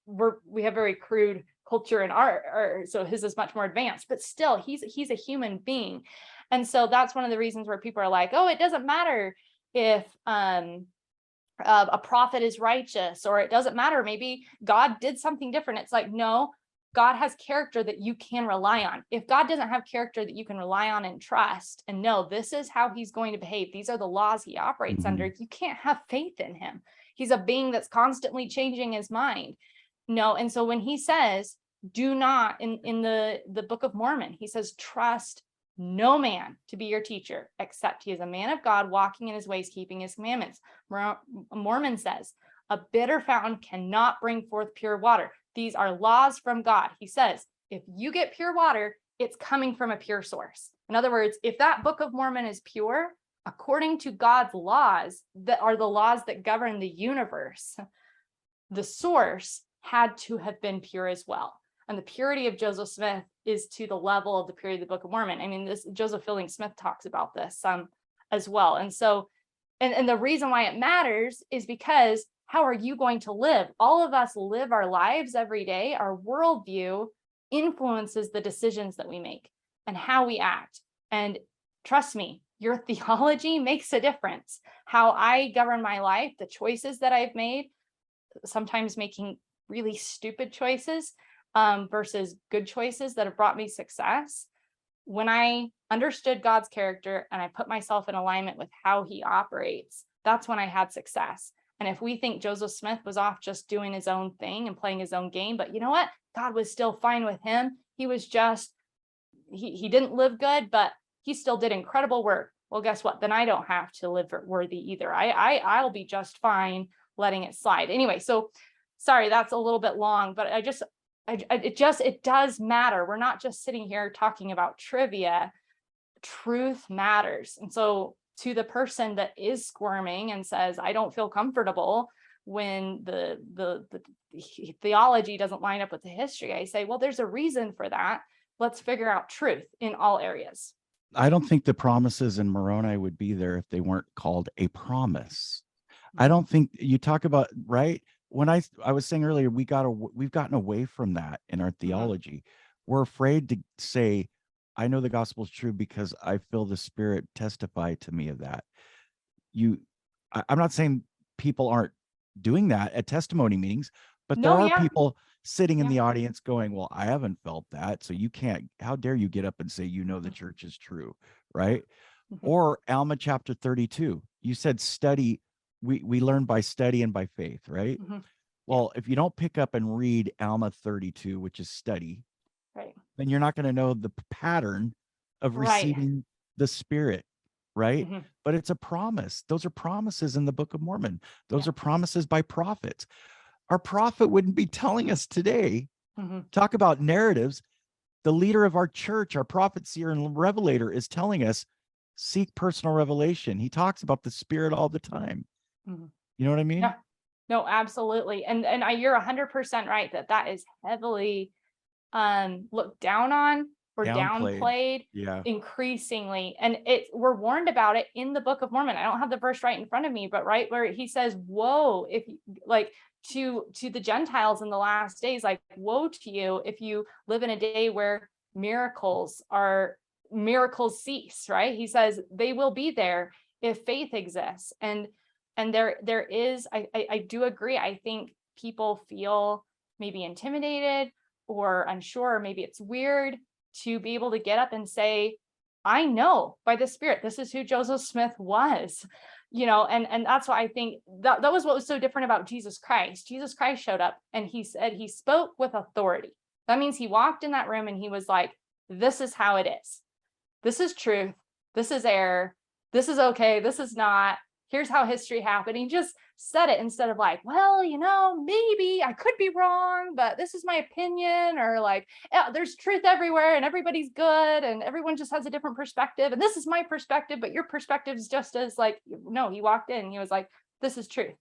[SPEAKER 3] we have very crude culture and art, so his is much more advanced, but still he's a human being. And so that's one of the reasons where people are like, oh, it doesn't matter if a prophet is righteous, or it doesn't matter, maybe God did something different. It's like, no, God has character that you can rely on. If God doesn't have character that you can rely on and trust and know this is how he's going to behave, these are the laws he operates under, you can't have faith in him. He's a being that's constantly changing his mind. No. And so when he says, do not, in the Book of Mormon, he says, trust no man to be your teacher, except he is a man of God, walking in his ways, keeping his commandments. Mormon says, a bitter fountain cannot bring forth pure water. These are laws from God. He says, if you get pure water, it's coming from a pure source. In other words, if that Book of Mormon is pure, according to God's laws, that are the laws that govern the universe, the source had to have been pure as well. And the purity of Joseph Smith is to the level of the purity of the Book of Mormon. I mean, this Joseph Fielding Smith talks about this as well. And so, and the reason why it matters is because how are you going to live? All of us live our lives every day. Our worldview influences the decisions that we make and how we act. And trust me, your theology makes a difference. How I govern my life, the choices that I've made, sometimes making really stupid choices versus good choices that have brought me success. When I understood God's character and I put myself in alignment with how he operates, that's when I had success. And if we think Joseph Smith was off just doing his own thing and playing his own game, but you know what? God was still fine with him. He was just, he didn't live good, but he still did incredible work. Well, guess what? Then I don't have to live worthy either. I'll be just fine letting it slide. Anyway, so sorry, that's a little bit long, but it does matter. We're not just sitting here talking about trivia. Truth matters. And so to the person that is squirming and says, I don't feel comfortable when the theology doesn't line up with the history, I say, well, there's a reason for that. Let's figure out truth in all areas.
[SPEAKER 1] I don't think the promises in Moroni would be there if they weren't called a promise. I don't think you talk about, right? When I was saying earlier, we've gotten away from that in our theology. We're afraid to say, I know the gospel is true because I feel the Spirit testify to me of that. I'm not saying people aren't doing that at testimony meetings, but there are people sitting in the audience going, well, I haven't felt that. So you can't, how dare you get up and say, you know, the church is true, right? Or Alma chapter 32, you said study, we learn by study and by faith, right? Well, if you don't pick up and read Alma 32, which is study,
[SPEAKER 3] right,
[SPEAKER 1] then you're not going to know the pattern of receiving the Spirit, right? But it's a promise. Those are promises in the Book of Mormon. Those are promises by prophets. Our prophet wouldn't be telling us today, talk about narratives. The leader of our church, our prophet, seer, and revelator is telling us, seek personal revelation. He talks about the Spirit all the time. You know what I mean?
[SPEAKER 3] Yeah. No, absolutely. And you're 100% right that is heavily looked down on or downplayed increasingly. And we're warned about it in the Book of Mormon. I don't have the verse right in front of me, but right where he says, woe, if like to the Gentiles in the last days, like woe to you if you live in a day where miracles cease, right? He says they will be there if faith exists. And there is, I do agree. I think people feel maybe intimidated or unsure, or maybe it's weird to be able to get up and say, I know by the Spirit, this is who Joseph Smith was, you know, and that's why I think that was what was so different about Jesus Christ. Jesus Christ showed up and he said, he spoke with authority. That means he walked in that room and he was like, this is how it is. This is truth. This is error. This is okay. This is not. Here's how history happened. He just said it instead of like, well, you know, maybe I could be wrong, but this is my opinion, or like, yeah, there's truth everywhere and everybody's good and everyone just has a different perspective. And this is my perspective, but your perspective is just as like, no, he walked in and he was like, this is truth.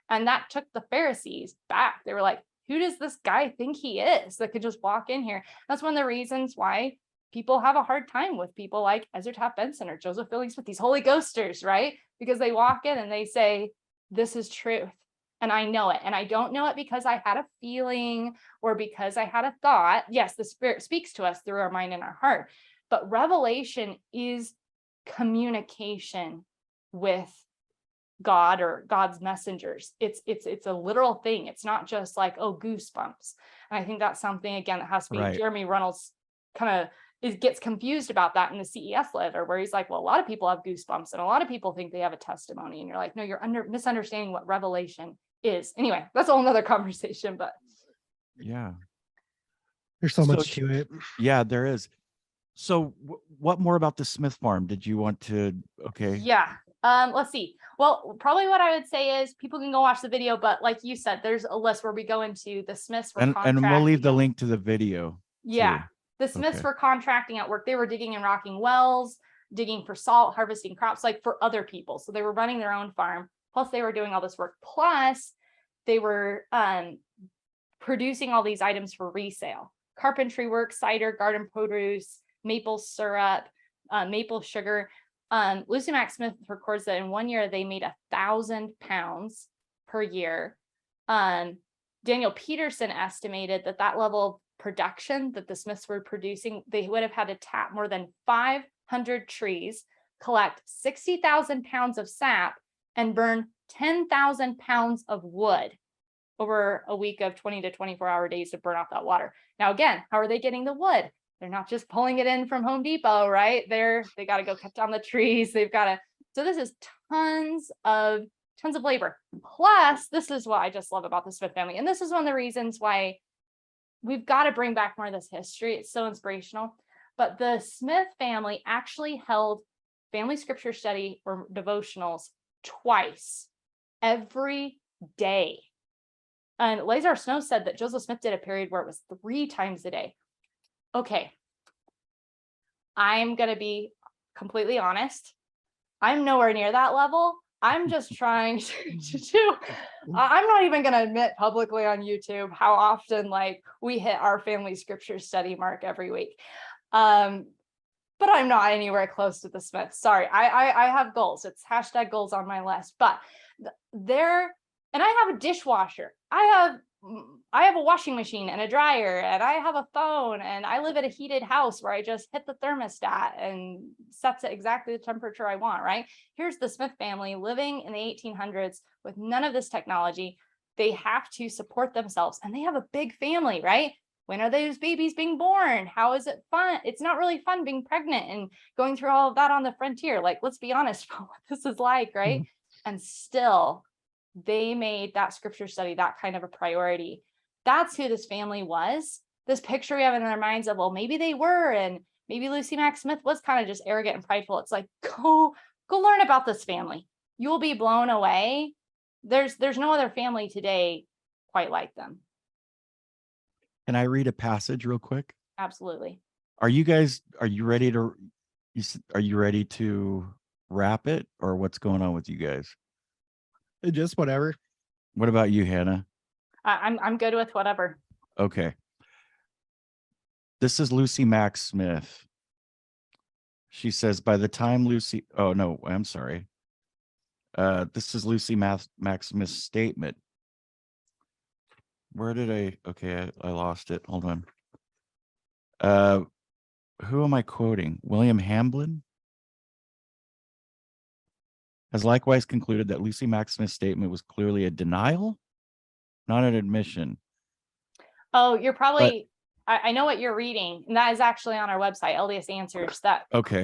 [SPEAKER 3] And that took the Pharisees back. They were like, who does this guy think he is that could just walk in here? That's one of the reasons why people have a hard time with people like Ezra Taft Benson or Joseph Fielding Smith, these Holy Ghosters, right? Because they walk in and they say, this is truth. And I know it. And I don't know it because I had a feeling or because I had a thought. Yes, the Spirit speaks to us through our mind and our heart. But revelation is communication with God or God's messengers. It's a literal thing. It's not just like, oh, goosebumps. And I think that's something, again, that has to be Jeremy Reynolds kind of gets confused about that in the CES letter, where he's like, well, a lot of people have goosebumps and a lot of people think they have a testimony. And you're like, no, you're misunderstanding what revelation is. Anyway, that's a whole nother conversation, but
[SPEAKER 1] yeah,
[SPEAKER 2] there's so much to it.
[SPEAKER 1] Yeah, there is. So what more about the Smith farm did you want to,
[SPEAKER 3] Yeah. Let's see. Well, probably what I would say is people can go watch the video, but like you said, there's a list where we go into the Smiths.
[SPEAKER 1] And we'll leave the link to the video.
[SPEAKER 3] Yeah.
[SPEAKER 1] Too.
[SPEAKER 3] The Smiths
[SPEAKER 1] Okay.
[SPEAKER 3] were contracting out work. They were digging and rocking wells, digging for salt, harvesting crops, like for other people. So they were running their own farm. Plus they were doing all this work. Plus they were producing all these items for resale. Carpentry work, cider, garden produce, maple syrup, maple sugar. Lucy Mack Smith records that in 1 year, they made 1,000 pounds per year. Daniel Peterson estimated that level of production that the Smiths were producing, they would have had to tap more than 500 trees, collect 60,000 pounds of sap, and burn 10,000 pounds of wood over a week of 20 to 24-hour days to burn off that water. Now, again, how are they getting the wood? They're not just pulling it in from Home Depot, right? They got to go cut down the trees. They've got to, so this is tons of labor. Plus, this is what I just love about the Smith family. And this is one of the reasons why we've got to bring back more of this history. It's so inspirational. But the Smith family actually held family scripture study or devotionals twice every day. And Lazar Snow said that Joseph Smith did a period where it was 3 times a day. Okay. I'm going to be completely honest. I'm nowhere near that level. I'm just trying to do, I'm not even going to admit publicly on YouTube how often like we hit our family scripture study mark every week. But I'm not anywhere close to the Smiths. Sorry. I have goals. It's hashtag goals on my list, but and I have a dishwasher. I have a washing machine and a dryer, and I have a phone, and I live at a heated house where I just hit the thermostat and sets it exactly the temperature I want, right? Here's the Smith family living in the 1800s with none of this technology. They have to support themselves, and they have a big family, right? When are those babies being born? How is it fun? It's not really fun being pregnant and going through all of that on the frontier. Like, let's be honest about what this is like, right? And still, they made that scripture study that kind of a priority. That's who this family was. This picture we have in our minds of, well, maybe they were, and maybe Lucy Mack Smith was kind of just arrogant and prideful. It's like, go learn about this family. You will be blown away. There's no other family today quite like them.
[SPEAKER 1] Can I read a passage real quick?
[SPEAKER 3] Absolutely.
[SPEAKER 1] Are you ready to wrap it, or what's going on with you guys?
[SPEAKER 2] Just whatever.
[SPEAKER 1] What about you, Hannah?
[SPEAKER 3] I'm good with whatever.
[SPEAKER 1] Okay. This is Lucy Mack Smith. She says, by the time Lucy, oh no, I'm sorry. This is Lucy Mack Smith's statement. Where did I lost it. Hold on. Who am I quoting? William Hamblin has likewise concluded that Lucy Mack Smith's statement was clearly a denial, not an admission.
[SPEAKER 3] Oh, you're probably, I know what you're reading, and that is actually on our website, LDS Answers, that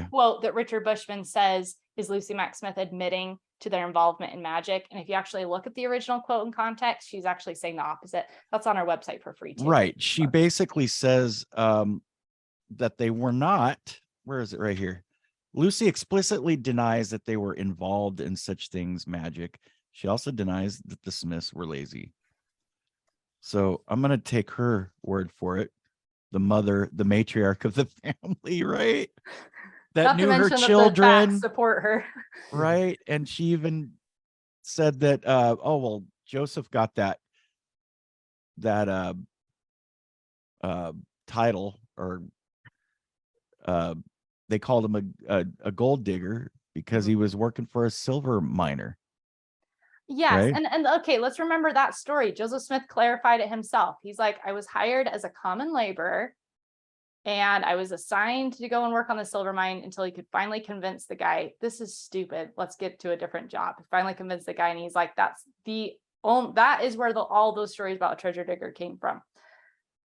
[SPEAKER 3] quote that Richard Bushman says is Lucy Mack Smith admitting to their involvement in magic. And if you actually look at the original quote in context, she's actually saying the opposite. That's on our website for free too.
[SPEAKER 1] Right. She basically says that they were not, where is it right here? Lucy explicitly denies that they were involved in such things, magic. She also denies that the Smiths were lazy. So I'm going to take her word for it. The mother, the matriarch of the family, right? That knew her children,
[SPEAKER 3] support her.
[SPEAKER 1] right? And she even said that, Joseph got that title, or they called him a gold digger because he was working for a silver miner.
[SPEAKER 3] Yes.
[SPEAKER 1] Right?
[SPEAKER 3] And okay, let's remember that story. Joseph Smith clarified it himself. He's like, I was hired as a common laborer, and I was assigned to go and work on the silver mine until he could finally convince the guy, this is stupid. Let's get to a different job. He finally convinced the guy, and he's like, that is where all those stories about a treasure digger came from.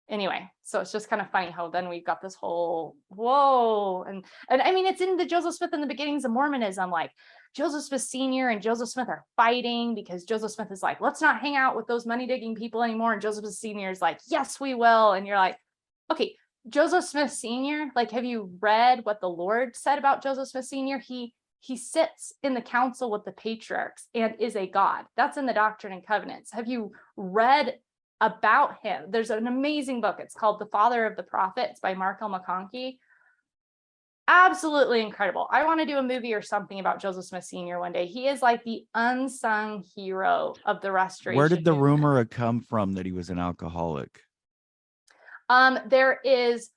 [SPEAKER 3] Anyway, so it's just kind of funny how then we've got this whole whoa. And I mean, it's in the Joseph Smith and the Beginnings of Mormonism, like Joseph Smith Sr. and Joseph Smith are fighting because Joseph Smith is like, let's not hang out with those money digging people anymore. And Joseph Sr. is like, yes, we will. And you're like, okay, Joseph Smith Sr., like, have you read what the Lord said about Joseph Smith Sr.? He sits in the council with the patriarchs and is a God. That's in the Doctrine and Covenants. Have you read about him. There's an amazing book. It's called The Father of the Prophets by Mark L. McConkie. Absolutely incredible. I want to do a movie or something about Joseph Smith Sr. one day. He is like the unsung hero of the Restoration.
[SPEAKER 1] Where did the
[SPEAKER 3] movement.
[SPEAKER 1] rumor come from that he was an alcoholic?
[SPEAKER 3] There is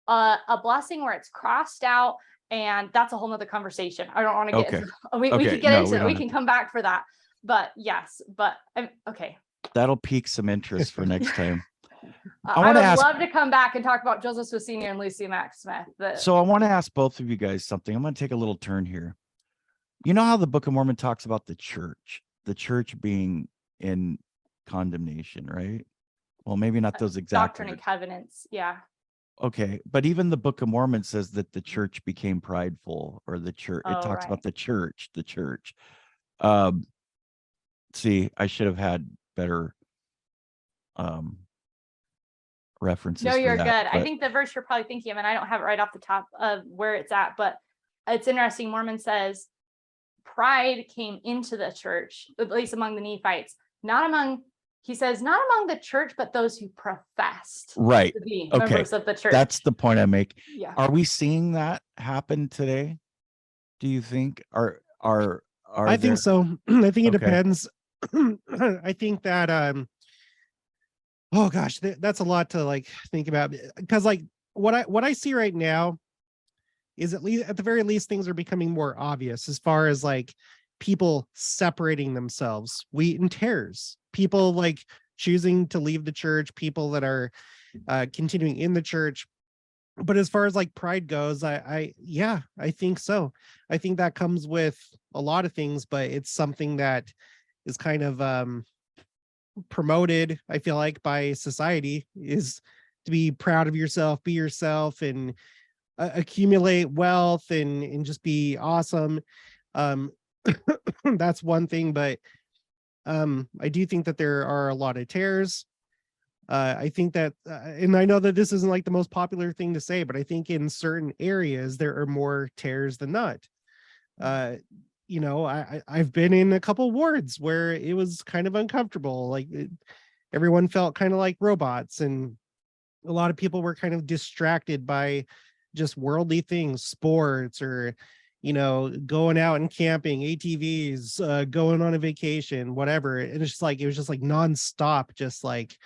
[SPEAKER 3] a blessing where it's crossed out, and that's a whole nother conversation. I don't want to get
[SPEAKER 1] Okay.
[SPEAKER 3] into, we
[SPEAKER 1] Okay,
[SPEAKER 3] can get
[SPEAKER 1] no,
[SPEAKER 3] into
[SPEAKER 1] we
[SPEAKER 3] it.
[SPEAKER 1] don't
[SPEAKER 3] We
[SPEAKER 1] have
[SPEAKER 3] can
[SPEAKER 1] to.
[SPEAKER 3] come back for that. But yes, but okay.
[SPEAKER 1] That'll pique some interest for next time.
[SPEAKER 3] I
[SPEAKER 1] wanna
[SPEAKER 3] would
[SPEAKER 1] ask-
[SPEAKER 3] love to come back and talk about Joseph Smith Sr. and Lucy Mack Smith.
[SPEAKER 1] So I want to ask both of you guys something. I'm going to take a little turn here. You know how the Book of Mormon talks about the church being in condemnation, right? Well, maybe not those exact
[SPEAKER 3] Doctrine and
[SPEAKER 1] words.
[SPEAKER 3] Covenants. Yeah.
[SPEAKER 1] Okay, but even the Book of Mormon says that the church became prideful, or the church. It
[SPEAKER 3] Oh,
[SPEAKER 1] talks about
[SPEAKER 3] right.
[SPEAKER 1] the church. See, I should have had better references.
[SPEAKER 3] No,
[SPEAKER 1] for
[SPEAKER 3] you're
[SPEAKER 1] that,
[SPEAKER 3] good. I
[SPEAKER 1] but-
[SPEAKER 3] think the verse you're probably thinking of, and I don't have it right off the top of where it's at, but it's interesting. Mormon says pride came into the church, at least among the Nephites, he says, not among the church, but those who professed
[SPEAKER 1] Right.
[SPEAKER 3] to be
[SPEAKER 1] Okay.
[SPEAKER 3] members of the church.
[SPEAKER 1] That's the point I make.
[SPEAKER 3] Yeah.
[SPEAKER 1] Are we seeing that happen today? Do you think?
[SPEAKER 2] I think so. I think it
[SPEAKER 1] Okay.
[SPEAKER 2] depends. I think that oh gosh, that's a lot to like think about, because like what I see right now is, at the very least, things are becoming more obvious as far as like people separating themselves, wheat and tares, people like choosing to leave the church, people that are continuing in the church. But as far as like pride goes, I think so. I think that comes with a lot of things, but it's something that is kind of promoted, I feel like, by society, is to be proud of yourself, be yourself, and accumulate wealth and just be awesome. That's one thing, but I do think that there are a lot of tares. I think that, and I know that this isn't like the most popular thing to say, but I think in certain areas there are more tares than not. You know, I've been in a couple wards where it was kind of uncomfortable. Like everyone felt kind of like robots, and a lot of people were kind of distracted by just worldly things, sports, or going out and camping, ATVs, going on a vacation, whatever. And it's just like it was just like nonstop, just like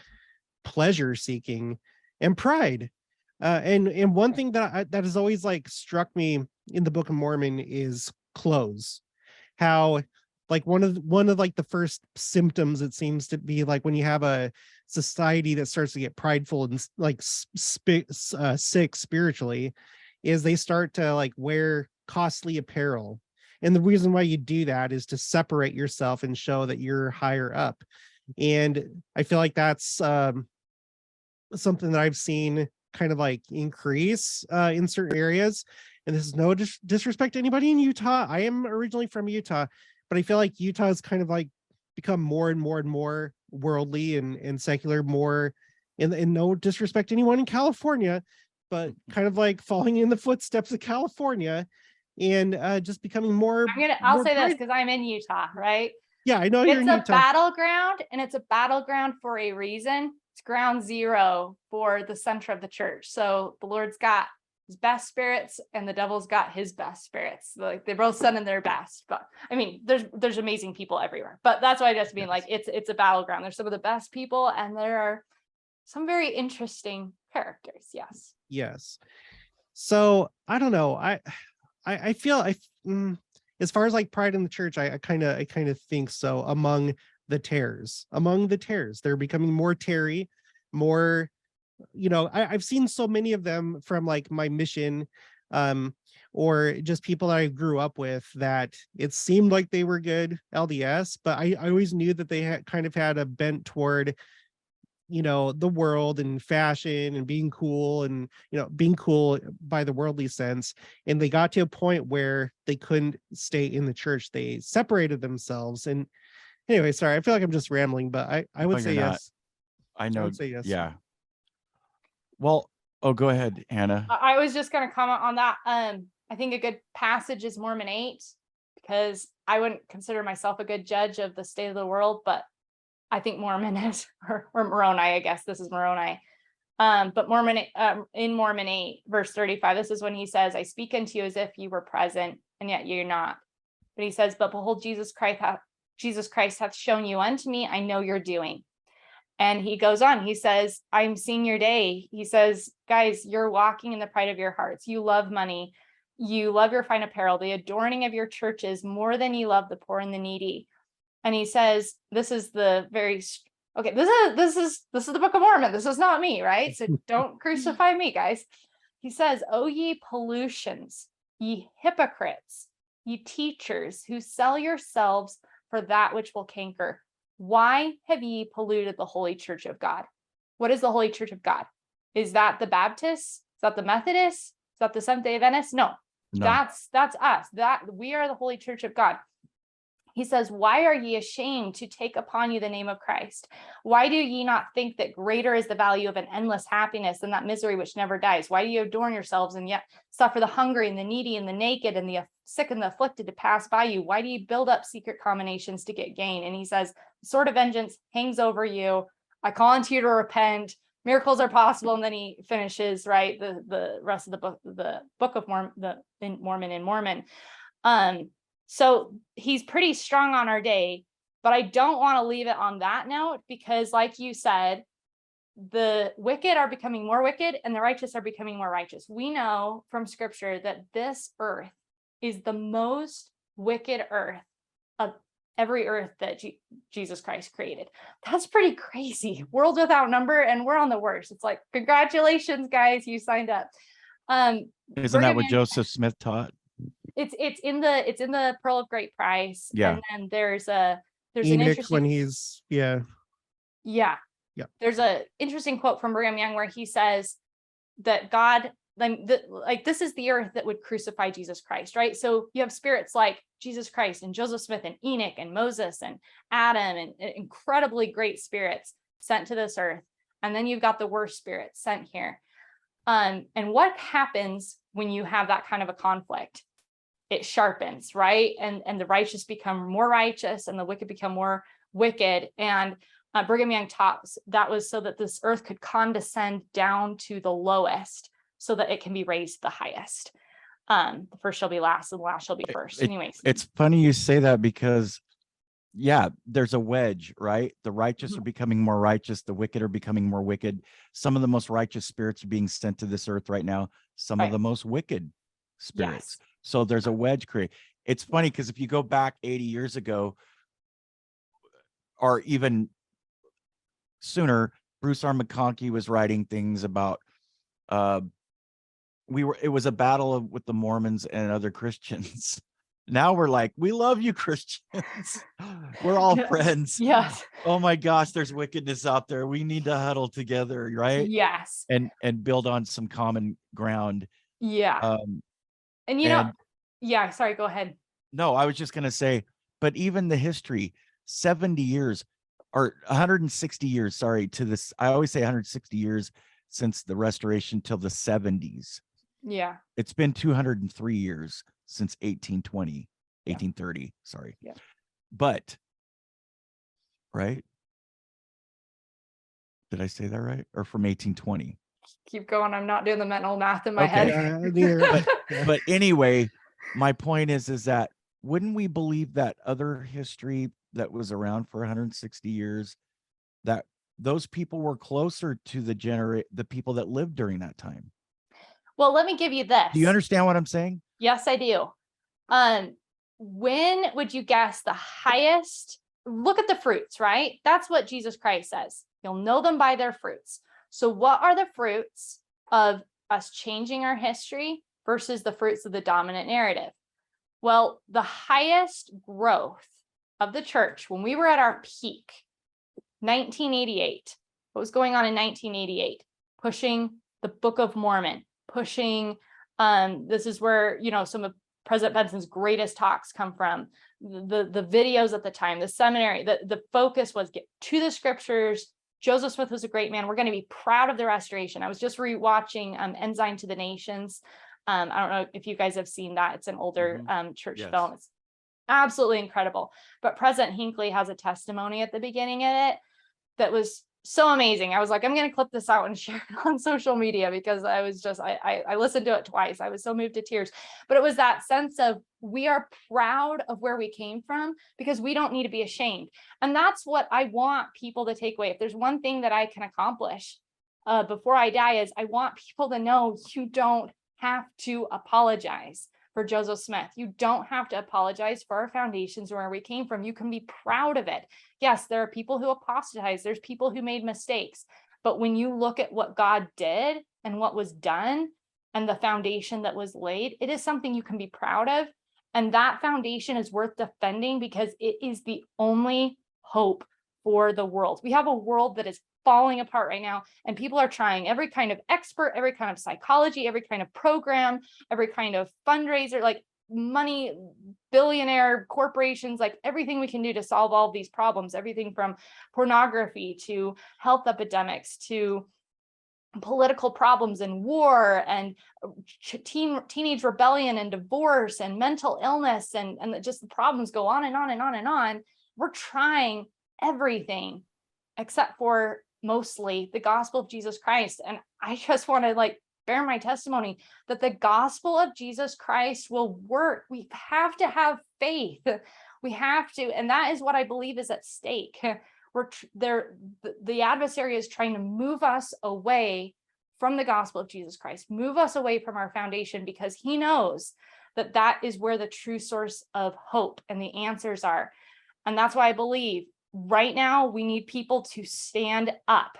[SPEAKER 2] pleasure seeking and pride. And one thing that has always like struck me in the Book of Mormon is clothes. How like one of like the first symptoms, it seems to be like when you have a society that starts to get prideful and like sick spiritually, is they start to like wear costly apparel. And the reason why you do that is to separate yourself and show that you're higher up. And I feel like that's something that I've seen kind of like increase in certain areas. And this is no disrespect to anybody in Utah. I am originally from Utah, but I feel like Utah has kind of like become more and more and more worldly and secular, more, and no disrespect to anyone in California, but kind of like following in the footsteps of California and just becoming more.
[SPEAKER 3] I'll say this because I'm in Utah, right?
[SPEAKER 2] Yeah, I know you're in
[SPEAKER 3] It's a
[SPEAKER 2] Utah.
[SPEAKER 3] battleground, and it's a battleground for a reason. It's ground zero for the center of the church. So the Lord's got his best spirits and the devil's got his best spirits. Like they're both sending their best. But I mean, there's amazing people everywhere. But that's why I just mean like it's a battleground. There's some of the best people, and there are some very interesting characters. Yes.
[SPEAKER 2] Yes. So I don't know. I feel as far as like pride in the church, I kind of think so. Among the tares, they're becoming more tarry, more. I've seen so many of them from like my mission, or just people that I grew up with, that it seemed like they were good LDS, but I always knew that they had kind of had a bent toward the world and fashion and being cool, and being cool by the worldly sense. And they got to a point where they couldn't stay in the church. They separated themselves. And anyway, sorry, I feel like I'm just rambling, but I would say yes.
[SPEAKER 1] I know.
[SPEAKER 2] I would say yes.
[SPEAKER 1] Yeah. Well, go ahead, Hannah.
[SPEAKER 3] I was just going to comment on that. I think a good passage is Mormon 8, because I wouldn't consider myself a good judge of the state of the world, but I think Mormon is, or Moroni, I guess this is Moroni. But Mormon, in Mormon 8, verse 35, this is when he says, I speak unto you as if you were present, and yet you're not. But he says, but behold, Jesus Christ hath shown you unto me, I know you're doing. And he goes on, he says, I'm seeing your day. He says, guys, you're walking in the pride of your hearts. You love money. You love your fine apparel, the adorning of your churches more than you love the poor and the needy. And he says, this is the very, okay, this is the Book of Mormon. This is not me, right? So don't crucify me, guys. He says, O ye pollutions, ye hypocrites, ye teachers who sell yourselves for that which will canker. Why have ye polluted the holy church of God? What is the holy church of God? Is that the Baptists? Is that the Methodists? Is that the Seventh-day Adventists? No. That's us. That we are the holy church of God. He says, why are ye ashamed to take upon you the name of Christ? Why do ye not think that greater is the value of an endless happiness than that misery which never dies? Why do you adorn yourselves and yet suffer the hungry and the needy and the naked and the sick and the afflicted to pass by you? Why do you build up secret combinations to get gain? And he says, the sword of vengeance hangs over you. I call unto you to repent. Miracles are possible. And then he finishes, right, the rest of the book of Mormon. So he's pretty strong on our day, but I don't want to leave it on that note, because like you said, the wicked are becoming more wicked and the righteous are becoming more righteous. We know from scripture that this earth is the most wicked earth of every earth that Jesus Christ created. That's pretty crazy. World without number, and we're on the worst. It's like, congratulations, guys, you signed up.
[SPEAKER 1] Isn't that what Joseph Smith taught?
[SPEAKER 3] It's in the Pearl of Great Price.
[SPEAKER 1] Yeah.
[SPEAKER 3] And then there's an
[SPEAKER 2] Enoch
[SPEAKER 3] interesting,
[SPEAKER 2] when he's
[SPEAKER 3] yeah. There's a interesting quote from Brigham Young where he says that God, like this is the earth that would crucify Jesus Christ, right? So you have spirits like Jesus Christ and Joseph Smith and Enoch and Moses and Adam and incredibly great spirits sent to this earth. And then you've got the worst spirits sent here. And what happens when you have that kind of a conflict? It sharpens, right? And the righteous become more righteous and the wicked become more wicked. And Brigham Young taught that was so that this earth could condescend down to the lowest so that it can be raised to the highest. The first shall be last and the last shall be first. Anyways.
[SPEAKER 1] It's funny you say that because, yeah, there's a wedge, right? The righteous are becoming more righteous. The wicked are becoming more wicked. Some of the most righteous spirits are being sent to this earth right now. Some of the most wicked spirits. Yes. So there's a wedge create. It's funny because if you go back 80 years ago, or even sooner, Bruce R. McConkie was writing things about it was a battle with the Mormons and other Christians. Now we're like, we love you, Christians. We're all friends.
[SPEAKER 3] Yes.
[SPEAKER 1] Oh my gosh, there's wickedness out there. We need to huddle together, right?
[SPEAKER 3] Yes.
[SPEAKER 1] And build on some common ground.
[SPEAKER 3] Yeah. And you know, yeah, sorry, go ahead.
[SPEAKER 1] No, I was just going to say, but even the history, 70 years or 160 years, sorry, to this, I always say 160 years since the restoration till the 70s.
[SPEAKER 3] Yeah.
[SPEAKER 1] It's been 203 years since 1820, 1830, sorry.
[SPEAKER 3] Yeah.
[SPEAKER 1] But, right? Did I say that right? Or from 1820?
[SPEAKER 3] Keep going. I'm not doing the mental math in my head.
[SPEAKER 1] But anyway, my point is that wouldn't we believe that other history that was around for 160 years, that those people were closer to the people that lived during that time?
[SPEAKER 3] Well, let me give you this.
[SPEAKER 1] Do you understand what I'm saying?
[SPEAKER 3] Yes, I do. When would you guess the highest? Look at the fruits, right? That's what Jesus Christ says. You'll know them by their fruits. So what are the fruits of us changing our history versus the fruits of the dominant narrative? Well, the highest growth of the church when we were at our peak, 1988. What was going on in 1988? Pushing the Book of Mormon, pushing, this is where, you know, some of President Benson's greatest talks come from. The videos at the time, the seminary, the focus was get to the scriptures. Joseph Smith was a great man. We're going to be proud of the restoration. I was just rewatching Ensign to the Nations. I don't know if you guys have seen that. It's an older church film. It's absolutely incredible. But President Hinckley has a testimony at the beginning of it that was so amazing. I was like, I'm going to clip this out and share it on social media, because I was just, I listened to it twice. I was so moved to tears. But it was that sense of, we are proud of where we came from, because we don't need to be ashamed. And that's what I want people to take away. If there's one thing that I can accomplish before I die, is I want people to know you don't have to apologize for Joseph Smith. You don't have to apologize for our foundations, where we came from. You can be proud of it. Yes, there are people who apostatized. There's people who made mistakes. But when you look at what God did and what was done and the foundation that was laid, it is something you can be proud of. And that foundation is worth defending, because it is the only hope for the world. We have a world that is falling apart right now, and people are trying every kind of expert, every kind of psychology, every kind of program, every kind of fundraiser, like money, billionaire corporations, like everything we can do to solve all of these problems, everything from pornography to health epidemics to political problems and war and teenage rebellion and divorce and mental illness, and just the problems go on and on and on and on. We're trying everything except for mostly the gospel of Jesus Christ. And I just want to like bear my testimony that the gospel of Jesus Christ will work. We have to have faith. We have to, and that is what I believe is at stake. The adversary is trying to move us away from the gospel of Jesus Christ, move us away from our foundation, because he knows that that is where the true source of hope and the answers are. And that's why I believe right now we need people to stand up.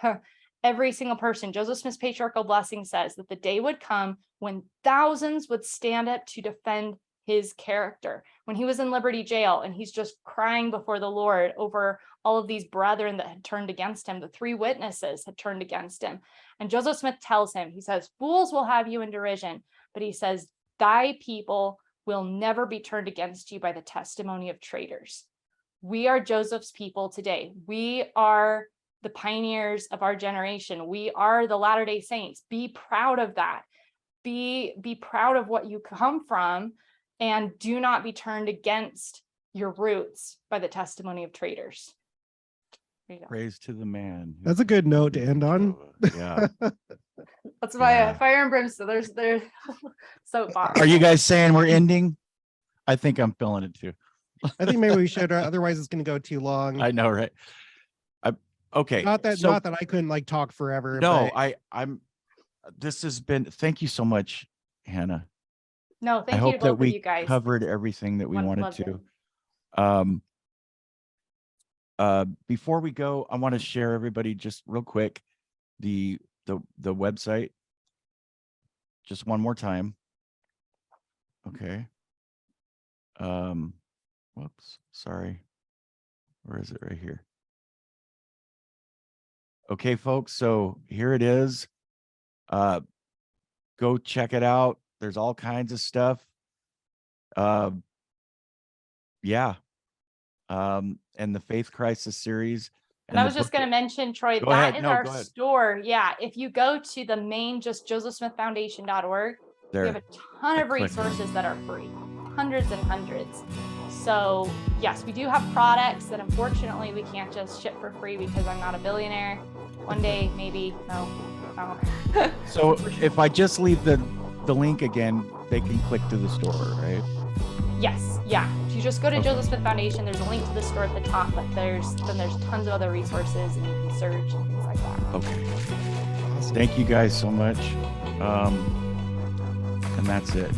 [SPEAKER 3] Every single person. Joseph Smith's patriarchal blessing says that the day would come when thousands would stand up to defend his character. When he was in Liberty Jail and he's just crying before the Lord over all of these brethren that had turned against him, the 3 witnesses had turned against him. And Joseph Smith tells him, he says, fools will have you in derision, but he says, thy people will never be turned against you by the testimony of traitors. We are Joseph's people today. We are the pioneers of our generation. We are the Latter-day Saints. Be proud of that. Be proud of what you come from, and do not be turned against your roots by the testimony of traitors. There you go.
[SPEAKER 1] Praise to the man.
[SPEAKER 2] That's a good note to end on.
[SPEAKER 1] Yeah.
[SPEAKER 3] That's my
[SPEAKER 1] Yeah.
[SPEAKER 3] fire and brimstone. There's soapbox.
[SPEAKER 1] Are you guys saying we're ending? I think I'm feeling it too.
[SPEAKER 2] I think maybe we should, otherwise it's going to go too long.
[SPEAKER 1] I know, right? Okay.
[SPEAKER 2] Not that
[SPEAKER 1] so-
[SPEAKER 2] I couldn't like talk forever.
[SPEAKER 1] No,
[SPEAKER 2] but
[SPEAKER 1] I'm. This has been. Thank you so much, Hannah.
[SPEAKER 3] No,
[SPEAKER 1] I
[SPEAKER 3] thank you
[SPEAKER 1] hope
[SPEAKER 3] to
[SPEAKER 1] that
[SPEAKER 3] both of
[SPEAKER 1] we
[SPEAKER 3] you guys.
[SPEAKER 1] covered everything that we wanted
[SPEAKER 3] Loved it.
[SPEAKER 1] to. Before we go, I want to share everybody just real quick the website. Just one more time. Okay. Whoops, sorry. Where is it? Right here. Okay, folks, so here it is. Go check it out. There's all kinds of stuff. Yeah. And the Faith Crisis series.
[SPEAKER 3] And I was just going to mention, Troy,
[SPEAKER 1] Go
[SPEAKER 3] that
[SPEAKER 1] ahead.
[SPEAKER 3] is
[SPEAKER 1] No,
[SPEAKER 3] our
[SPEAKER 1] go ahead.
[SPEAKER 3] store. Yeah. If you go to the main, just josephsmithfoundation.org, we have
[SPEAKER 1] there.
[SPEAKER 3] a ton of
[SPEAKER 1] clicked.
[SPEAKER 3] resources that are free, hundreds and hundreds. So yes, we do have products that unfortunately we can't just ship for free because I'm not a billionaire. One day, maybe. No.
[SPEAKER 1] So if I just leave the link again, they can click to the store, right?
[SPEAKER 3] Yes, yeah. If you just go to
[SPEAKER 1] Okay.
[SPEAKER 3] Joseph Smith Foundation, there's a link to the store at the top, but there's tons of other resources, and you can search and things like that.
[SPEAKER 1] Okay.
[SPEAKER 2] awesome.
[SPEAKER 1] Thank you guys so much. And that's it.